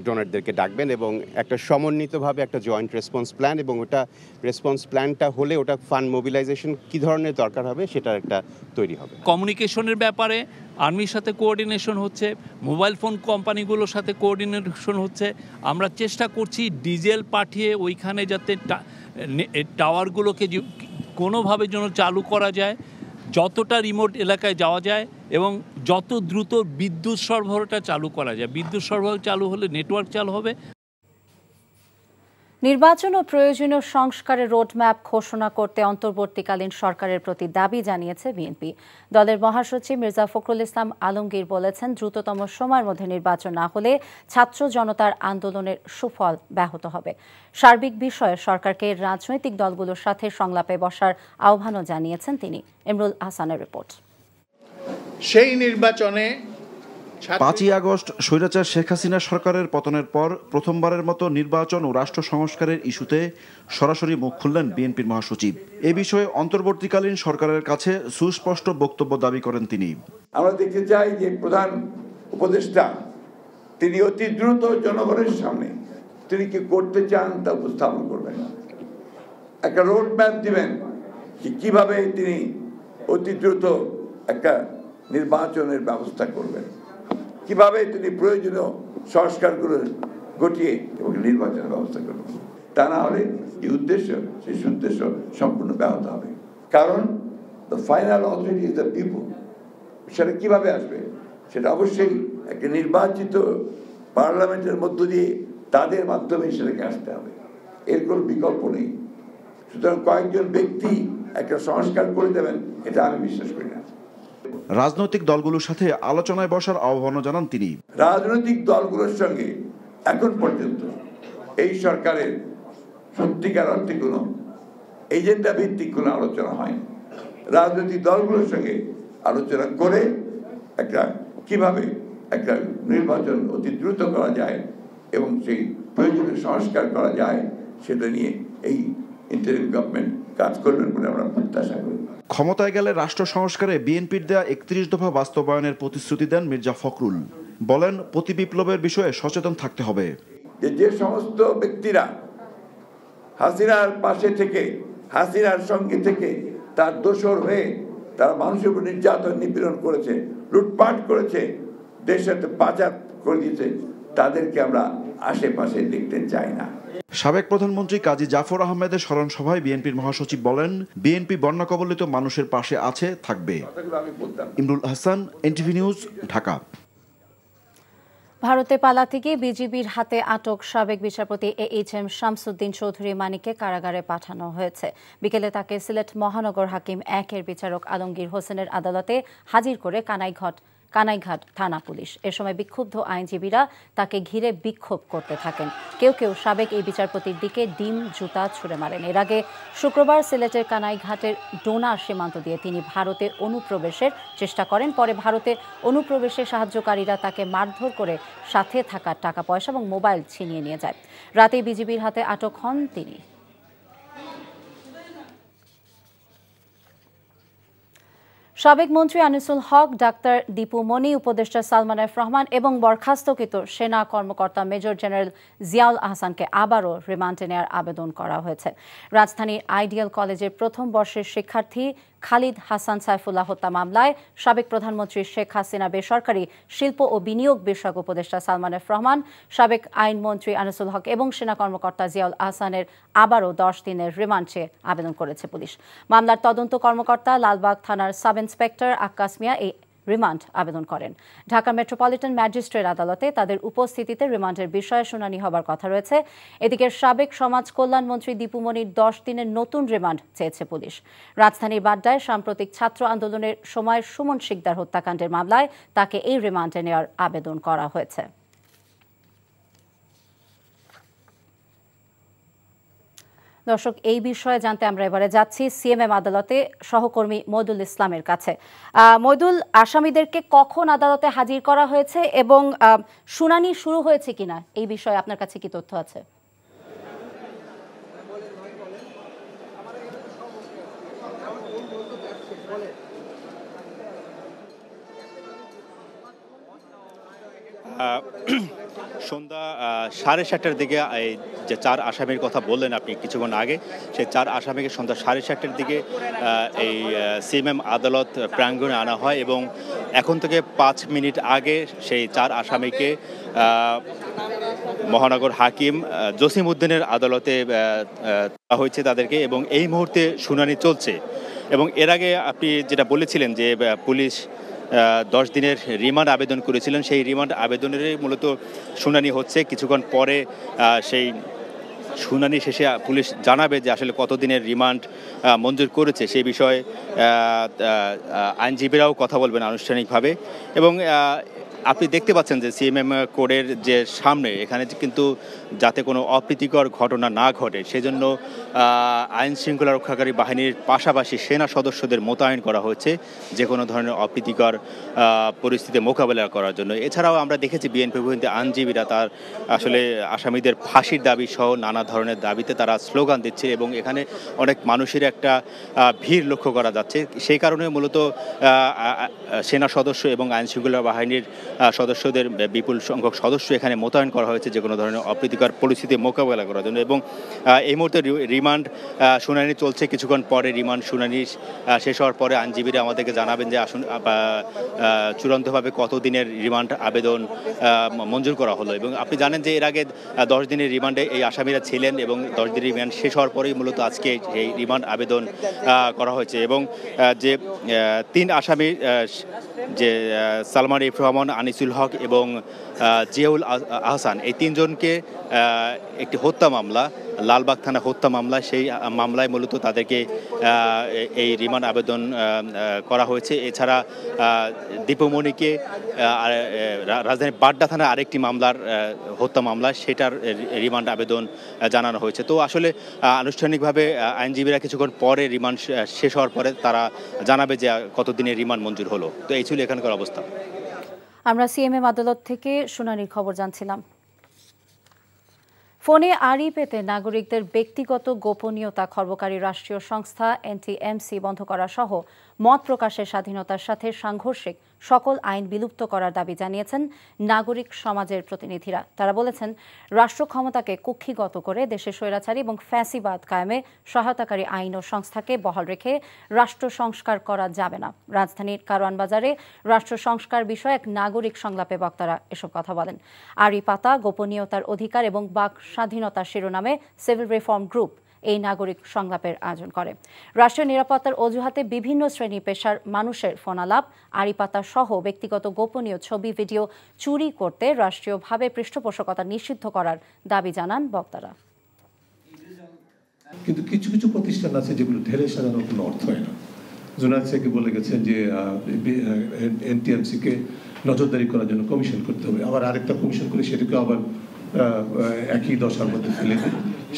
ডোনারদেরকে ডাকবেন এবং একটা সমন্বিতভাবে একটা জয়েন্ট রেসপন্স প্ল্যান, এবং ওটা রেসপন্স প্ল্যানটা হলে ওটা ফান্ড মোবিলাইজেশন কী ধরনের দরকার হবে সেটার একটা তৈরি হবে। কমিউনিকেশনের ব্যাপারে আর্মির সাথে কোঅর্ডিনেশন হচ্ছে, মোবাইল ফোন কোম্পানিগুলোর সাথে কোঅর্ডিনেশন হচ্ছে। আমরা চেষ্টা করছি ডিজেল পাঠিয়ে ওইখানে যাতে টাওয়ারগুলোকে কোনোভাবে যেন চালু করা যায়, যতটা রিমোট এলাকায় যাওয়া যায় এবং যত দ্রুত বিদ্যুৎ সরবরাহটা চালু করা যায়। বিদ্যুৎ সরবরাহ চালু হলে নেটওয়ার্ক চালু হবে। নির্বাচন ও প্রয়োজনীয় সংস্কারের রোডম্যাপ ঘোষণা করতে অন্তর্বর্তীকালীন সরকারের প্রতি দাবি জানিয়েছে বিএনপি। দলের মহাসচিব মির্জা ফখরুল ইসলাম আলমগীর বলেছেন, দ্রুততম সময়ের মধ্যে নির্বাচন না হলে ছাত্র জনতার আন্দোলনের সুফল ব্যাহত হবে। সার্বিক বিষয়ে সরকারকে রাজনৈতিক দলগুলোর সাথে সংলাপে বসার আহ্বানও জানিয়েছেন তিনি। ইমরুল হাসানের রিপোর্ট। সেই নির্বাচনে 5ই আগস্ট স্বৈরাচার শেখ হাসিনা সরকারের পতনের পর প্রথমবারের মতো নির্বাচন ও রাষ্ট্র সংস্কারের ইস্যুতে সরাসরি মুখ খুললেন বিএনপির মহাসচিব। এ বিষয়ে অন্তর্বর্তীকালীন সরকারের কাছে সুস্পষ্ট বক্তব্য দাবি করেন তিনি। আমরা দেখতে চাই যে প্রধান উপদেষ্টা তিনি অতি দ্রুত জনগণের সামনে তিনি কি করতে চান তা উপস্থাপন করবেন, একটা রোড ম্যাপ দিবেন যে কিভাবে তিনি অতি দ্রুত একটা নির্বাচনের ব্যবস্থা করবেন, কিভাবে তিনি প্রয়োজনীয় সংস্কারগুলো ঘটিয়ে এবং নির্বাচনের ব্যবস্থা করবেন। তা না হলে এই উদ্দেশ্য সেই উদ্দেশ্য সম্পূর্ণ ব্যাহত হবে। কারণ the final authority is the people. সেটা কিভাবে আসবে, সেটা অবশ্যই একটা নির্বাচিত পার্লামেন্টের মধ্য দিয়ে তাদের মাধ্যমে সেটাকে আসতে হবে, এর কোনো বিকল্প নেই। সুতরাং কয়েকজন ব্যক্তি একটা সংস্কার করে দেবেন এটা আমি বিশ্বাস করি না। রাজনৈতিক দলগুলোর সাথে আলোচনায় বসার আহ্বানও জানান তিনি। রাজনৈতিক দলগুলোর সঙ্গে এখন পর্যন্ত এই সরকারের সত্যিকার অর্থে কোনো এজেন্ডা ভিত্তিক কোনো আলোচনা হয়নি। রাজনৈতিক দলগুলোর সঙ্গে আলোচনা করে একটা কিভাবে একটা নির্বাচন অতি দ্রুত করা যায় এবং সেই প্রয়োজনীয় সংস্কার করা যায় সেটা নিয়ে এই ইন্টারিম গভর্নমেন্ট কাজ করবেন বলে আমরা প্রত্যাশা করি। ক্ষমতায় গেলে রাষ্ট্র সংস্কারে বিএনপির দেয়া 31 দফা বাস্তবায়নের প্রতিশ্রুতি দেন মির্জা ফখরুল। বলেন, প্রতি বিপ্লবের বিষয়ে সচেতন থাকতে হবে। যে সমস্ত ব্যক্তিরা হাসিনার পাশে থেকে হাসিনার সঙ্গে থেকে তার দোসর হয়ে তারা মানুষের উপর নির্যাতন নিপীড়ন করেছে, লুটপাট করেছে, দেশের পাচার করে দিয়েছে, তাদেরকে আমরা আশেপাশে দেখতে চাই না। সাবেক প্রধানমন্ত্রী কাজী জাফর আহমেদের স্মরণ সভায় বিএনপির মহাসচিব বলেন, বিএনপি বন্যা কবলিত মানুষের পাশে আছে, থাকবে। Imrul Hasan, NTV news, Dhaka. ভারতে পালাতে গিয়ে বিজিবির হাতে আটক সাবেক বিচারপতি AHM শামসুদ্দিন চৌধুরী মানিককে কারাগারে পাঠানো হয়েছে। বিকেলে তাকে সিলেট মহানগর হাকিম 1-এর বিচারক আলমগীর হোসেনের আদালতে হাজির করে কানাইঘাট থানা পুলিশ। এ সময় বিক্ষুব্ধ আইনজীবীরা তাকে ঘিরে বিক্ষোভ করতে থাকেন। কেউ কেউ সাবেক এই বিচারপতির দিকে ডিম জুতা ছুড়ে মারেন। এর আগে শুক্রবার সিলেটের কানাইঘাটের ডোনা সীমান্ত দিয়ে তিনি ভারতে অনুপ্রবেশের চেষ্টা করেন। পরে ভারতে অনুপ্রবেশে সাহায্যকারীরা তাকে মারধর করে সাথে থাকা টাকা পয়সা এবং মোবাইল ছিনিয়ে নিয়ে যায়। রাতে বিজিবির হাতে আটক হন তিনি। সাবেক মন্ত্রী আনিসুল হক, ডাক্তার দীপু মনি, উপদেষ্টা সালমান এফ রহমান এবং বরখাস্তকৃত সেনা কর্মকর্তা মেজর জেনারেল জিয়াউল আহসানকে আবারও রিমান্ডে নেওয়ার আবেদন করা হয়েছে। রাজধানীর আইডিয়াল কলেজের প্রথম বর্ষের শিক্ষার্থী খালিদ হাসান সাইফুল্লাহ হত্যা মামলায় সাবেক প্রধানমন্ত্রী শেখ হাসিনা বেসরকারি শিল্প ও বিনিয়োগ বিষয়ক উপদেষ্টা সালমান এফ রহমান, সাবেক আইনমন্ত্রী আনিসুল হক এবং সেনা কর্মকর্তা জিয়াউল আহসানের আবারও 10 দিনের রিমান্ড চেয়ে আবেদন করেছে পুলিশ। মামলার তদন্ত কর্মকর্তা লালবাগ থানার সাব ইন্সপেক্টর আক্কাস মিয়া এই রিমান্ড আবেদন করেন। ঢাকা মেট্রোপলিটন ম্যাজিস্ট্রেট আদালতে তাদের উপস্থিতিতে রিমান্ডের বিষয়ে শুনানি হবার কথা রয়েছে। এদিকে সাবেক সমাজ কল্যাণমন্ত্রী দীপু মনির 10 দিনের নতুন রিমান্ড চেয়েছে পুলিশ। রাজধানীর বাড্ডায় সাম্প্রতিক ছাত্র আন্দোলনের সময় সুমন শিকদার হত্যাকাণ্ডের মামলায় তাকে এই রিমান্ডে নেওয়ার আবেদন করা হয়েছে। দর্শক, এই বিষয়ে জানতে আমরা এবারে যাচ্ছি সিএমএম আদালতে সহকর্মী মইদুল ইসলামের কাছে। মইদুল, আসামিদেরকে কখন আদালতে হাজির করা হয়েছে এবং শুনানি শুরু হয়েছে কিনা এই বিষয়ে আপনার কাছে কি তথ্য আছে? সন্ধ্যা 7:30টার দিকে এই যে 4 আসামির কথা বললেন আপনি কিছুক্ষণ আগে, সেই 4 আসামিকে সন্ধ্যা 7:30টার দিকে এই সিএমএম আদালত প্রাঙ্গণে আনা হয় এবং এখন থেকে 5 মিনিট আগে সেই 4 আসামিকে মহানগর হাকিম জসিম উদ্দিনের আদালতে দেওয়া হয়েছে তাদেরকে এবং এই মুহূর্তে শুনানি চলছে। এবং এর আগে আপনি যেটা বলেছিলেন যে পুলিশ 10 দিনের রিমান্ড আবেদন করেছিলেন, সেই রিমান্ড আবেদনেরই মূলত শুনানি হচ্ছে। কিছুক্ষণ পরে সেই শুনানি শেষে পুলিশ জানাবে যে আসলে কতদিনের রিমান্ড মঞ্জুর করেছে সেই বিষয়ে আইনজীবীরাও কথা বলবেন আনুষ্ঠানিকভাবে। এবং আপনি দেখতে পাচ্ছেন যে সিএমএম কোর্টের যে সামনে এখানে কিন্তু যাতে কোনো অপ্রীতিকর ঘটনা না ঘটে সেজন্য আইন শৃঙ্খলা রক্ষাকারী বাহিনীর পাশাপাশি সেনা সদস্যদের মোতায়েন করা হয়েছে যে কোনো ধরনের অপ্রীতিকর পরিস্থিতি মোকাবেলা করার জন্য। এছাড়াও আমরা দেখেছি বিএনপি আইনজীবীরা তার আসলে আসামিদের ফাঁসির দাবি সহ নানা ধরনের দাবিতে তারা স্লোগান দিচ্ছে এবং এখানে অনেক মানুষের একটা ভিড় লক্ষ্য করা যাচ্ছে। সেই কারণে মূলত সেনা সদস্য এবং আইন শৃঙ্খলা বাহিনীর সদস্যদের বিপুল সংখ্যক সদস্য এখানে মোতায়েন করা হয়েছে যে কোনো ধরনের অপ্রীতিকর পরিস্থিতি মোকাবেলা করার জন্য। এবং এই মুহূর্তে রিমান্ড শুনানি চলছে। কিছুক্ষণ পরে রিমান্ড শুনানি শেষ হওয়ার পরে আইনজীবীরা আমাদেরকে জানাবেন যে আসুন চূড়ান্তভাবে কতদিনের রিমান্ড আবেদন মঞ্জুর করা হলো। এবং আপনি জানেন যে এর আগে 10 দিনের রিমান্ডে এই আসামিরা ছিলেন এবং 10 দিনের রিমান্ড শেষ হওয়ার পরেই মূলত আজকে এই রিমান্ড আবেদন করা হয়েছে। এবং যে 3 আসামি যে সালমান এফ রহমান, আনিসুল হক এবং জিয়াউল আহসান, এই 3 জনকে একটি হত্যা মামলা, লালবাগ থানা হত্যা মামলা, সেই মামলায় মূলত তাদেরকে এই রিমান্ড আবেদন করা হয়েছে। এছাড়া দীপুমণিকে রাজধানীর বাড্ডা থানার আরেকটি মামলার হত্যা মামলা, সেটার রিমান্ড আবেদন জানানো হয়েছে। তো আসলে আনুষ্ঠানিকভাবে আইনজীবীরা কিছুক্ষণ পরে রিমান্ড শেষ হওয়ার পরে তারা জানাবে যে কতদিনের রিমান্ড মঞ্জুর হলো। তো এই ছিল এখানকার অবস্থা। আমরা সিএমএম আদালত থেকে শুনানির খবর জানছিলাম। ফোনে আড়ি পেতে নাগরিকদের ব্যক্তিগত গোপনীয়তা খর্বকারী রাষ্ট্রীয় সংস্থা এনটিএমসি বন্ধ করা সহ মত প্রকাশের স্বাধীনতার সাথে সাংঘর্ষিক সকল আইন বিলুপ্ত করার দাবি জানিয়েছেন নাগরিক সমাজের প্রতিনিধিরা। তারা বলেছেন, রাষ্ট্র ক্ষমতাকে কুক্ষিগত করে দেশে স্বৈরাচারী এবং ফ্যাসিবাদ কায়েমে সহায়তাকারী আইন ও সংস্থাকে বহাল রেখে রাষ্ট্র সংস্কার করা যাবে না। রাজধানীর কারওয়ান বাজারে রাষ্ট্র সংস্কার বিষয়ে এক নাগরিক সংলাপে বক্তারা এসব কথা বলেন। আড়ি পাতা, গোপনীয়তার অধিকার এবং বাক স্বাধীনতা শিরোনামে সিভিল রিফর্ম গ্রুপ এই নাগরিক সংলাপের আয়োজন করে। রাষ্ট্রীয় নিরাপত্তার অজুহাতে বিভিন্ন শ্রেণী পেশার মানুষের ফোনালাপ, আড়িপাতা সহ ব্যক্তিগত গোপনীয় ছবি ভিডিও চুরি করতে রাষ্ট্রীয়ভাবে পৃষ্ঠপোষকতা নিষিদ্ধ করার দাবি জানান বক্তারা। কিন্তু কিছু কিছু প্রতিষ্ঠান আছে যেগুলো ঢেলে সাজানোর কোনো অর্থ হয় না। জোনায়েদ সাকিব বলে গেছেন যে এনটিএমসিকে নজরদারি করার জন্য কমিশন করতে হবে, আবার আরেকটা কমিশন করে সেটাকে আবার একই দশার মধ্যে ফেলে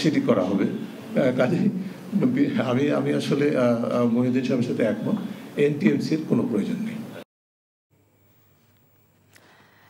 সেটি করা হবে। কাজে আমি আসলে মহিউদ্দিন সাহেবের সাথে একমত, এনটিএমসির কোনো প্রয়োজন নেই।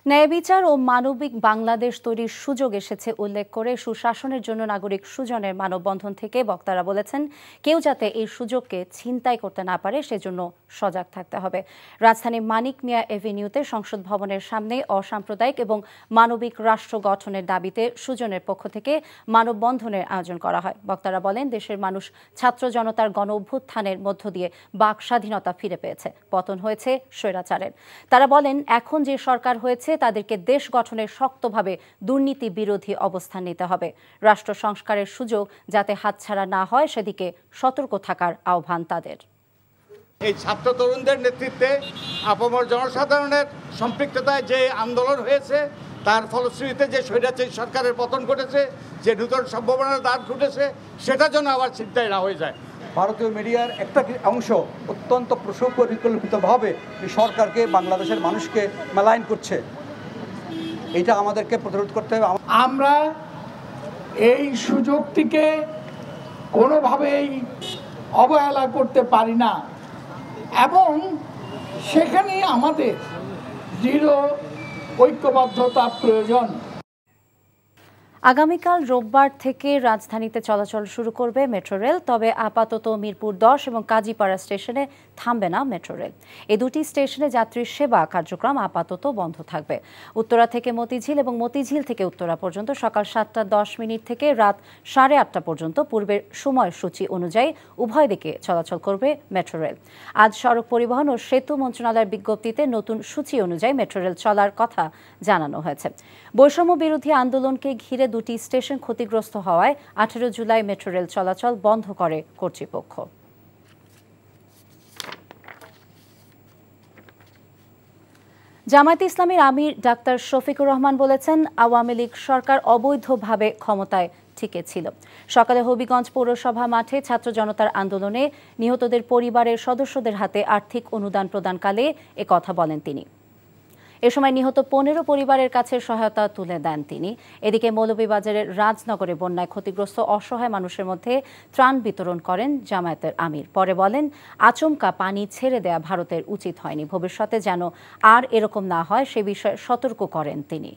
ন্যায় বিচার ও মানবিক বাংলাদেশ তৈরির সুযোগ এসেছে উল্লেখ করে সুশাসনের জন্য নাগরিক সুজনের মানববন্ধন থেকে বক্তারা বলেছেন, কেউ যাতে এই সুযোগকে ছিনতাই করতে না পারে সেজন্য সজাগ থাকতে হবে। রাজধানীর মানিক মিয়া এভিনিউতে সংসদ ভবনের সামনে অসাম্প্রদায়িক এবং মানবিক রাষ্ট্র গঠনের দাবিতে সুজনের পক্ষ থেকে মানববন্ধনের আয়োজন করা হয়। বক্তারা বলেন, দেশের মানুষ ছাত্র জনতার গণ অভ্যুত্থানের মধ্য দিয়ে বাক স্বাধীনতা ফিরে পেয়েছে, পতন হয়েছে স্বৈরাচারের। তারা বলেন, এখন যে সরকার হয়েছে তাদেরকে দেশ গঠনের শক্তভাবে দুর্নীতি বিরোধী অবস্থান নিতে হবে। রাষ্ট্র সংস্কারের সুযোগ যাতে হাতছাড়া না হয় সেদিকে সতর্ক থাকার আহ্বান তাদের। এই ছাত্র তরুণদের নেতৃত্বে আপামর জনসাধারণের সম্পৃক্ততায় যে আন্দোলন হয়েছে তার ফলশ্রুতিতে যে স্বৈরাচারী সরকারের পতন ঘটেছে, যে নূতন সম্ভাবনার দ্বার ঘটেছে, সেটা যেন আবার চিন্তায় না হয়ে যায়। ভারতীয় মিডিয়ার একটা অংশ অত্যন্ত সুপরিকল্পিতভাবে সরকারকে, বাংলাদেশের মানুষকে মেলাইন করছে। এটা আমাদেরকে প্রতিরোধ করতে হবে। আমরা এই সুযোগটিকে কোনোভাবেই অবহেলা করতে পারি না এবং সেখানে আমাদের দৃঢ় ঐক্যবদ্ধতা প্রয়োজন। আগামীকাল রোববার থেকে রাজধানীতে চলাচল শুরু করবে মেট্রো রেল, তবে আপাতত মিরপুর 10 এবং কাজীপাড়া স্টেশনে থামবে না মেট্রো রেল। এই দুটি স্টেশনে যাত্রী সেবা কার্যক্রম আপাতত বন্ধ থাকবে। উত্তরা থেকে মতিঝিল এবং মতিঝিল থেকে উত্তরা পর্যন্ত সকাল 7:10 থেকে রাত 8:30 পর্যন্ত পূর্বের সময়সূচি অনুযায়ী উভয় দিকে চলাচল করবে মেট্রো রেল। আজ সড়ক পরিবহন ও সেতু মন্ত্রণালয়ের বিজ্ঞপ্তিতে নতুন সূচি অনুযায়ী মেট্রো রেল চলার কথা জানানো হয়েছে। বৈষম্য বিরোধী আন্দোলনকে ঘিরে দুটি স্টেশন ক্ষতিগ্রস্ত হওয়ায় 18 জুলাই মেট্রো রেল চলাচল বন্ধ করে কর্তৃপক্ষ। জামায়াতে ইসলামীর আমির ডাক্তার শফিকুর রহমান বলেছেন, আওয়ামী লীগ সরকার অবৈধভাবে ক্ষমতায় টিকে ছিল। সকালে হবিগঞ্জ পৌরসভা মাঠে ছাত্র জনতার আন্দোলনে নিহতদের পরিবারের সদস্যদের হাতে আর্থিক অনুদান প্রদানকালে একথা বলেন তিনি। এ সময় নিহত 15 পরিবারের কাছে সহায়তা তুলে দেন তিনি। এদিকে মৌলভীবাজারের রাজনগরে বন্যায় ক্ষতিগ্রস্ত অসহায় মানুষের মধ্যে ত্রাণ বিতরণ করেন জামায়াতের আমির। পরে বলেন, আচমকা পানি ছেড়ে দেয়া ভারতের উচিত হয়নি, ভবিষ্যতে যেন আর এরকম না হয় সে বিষয়ে সতর্ক করেন তিনি।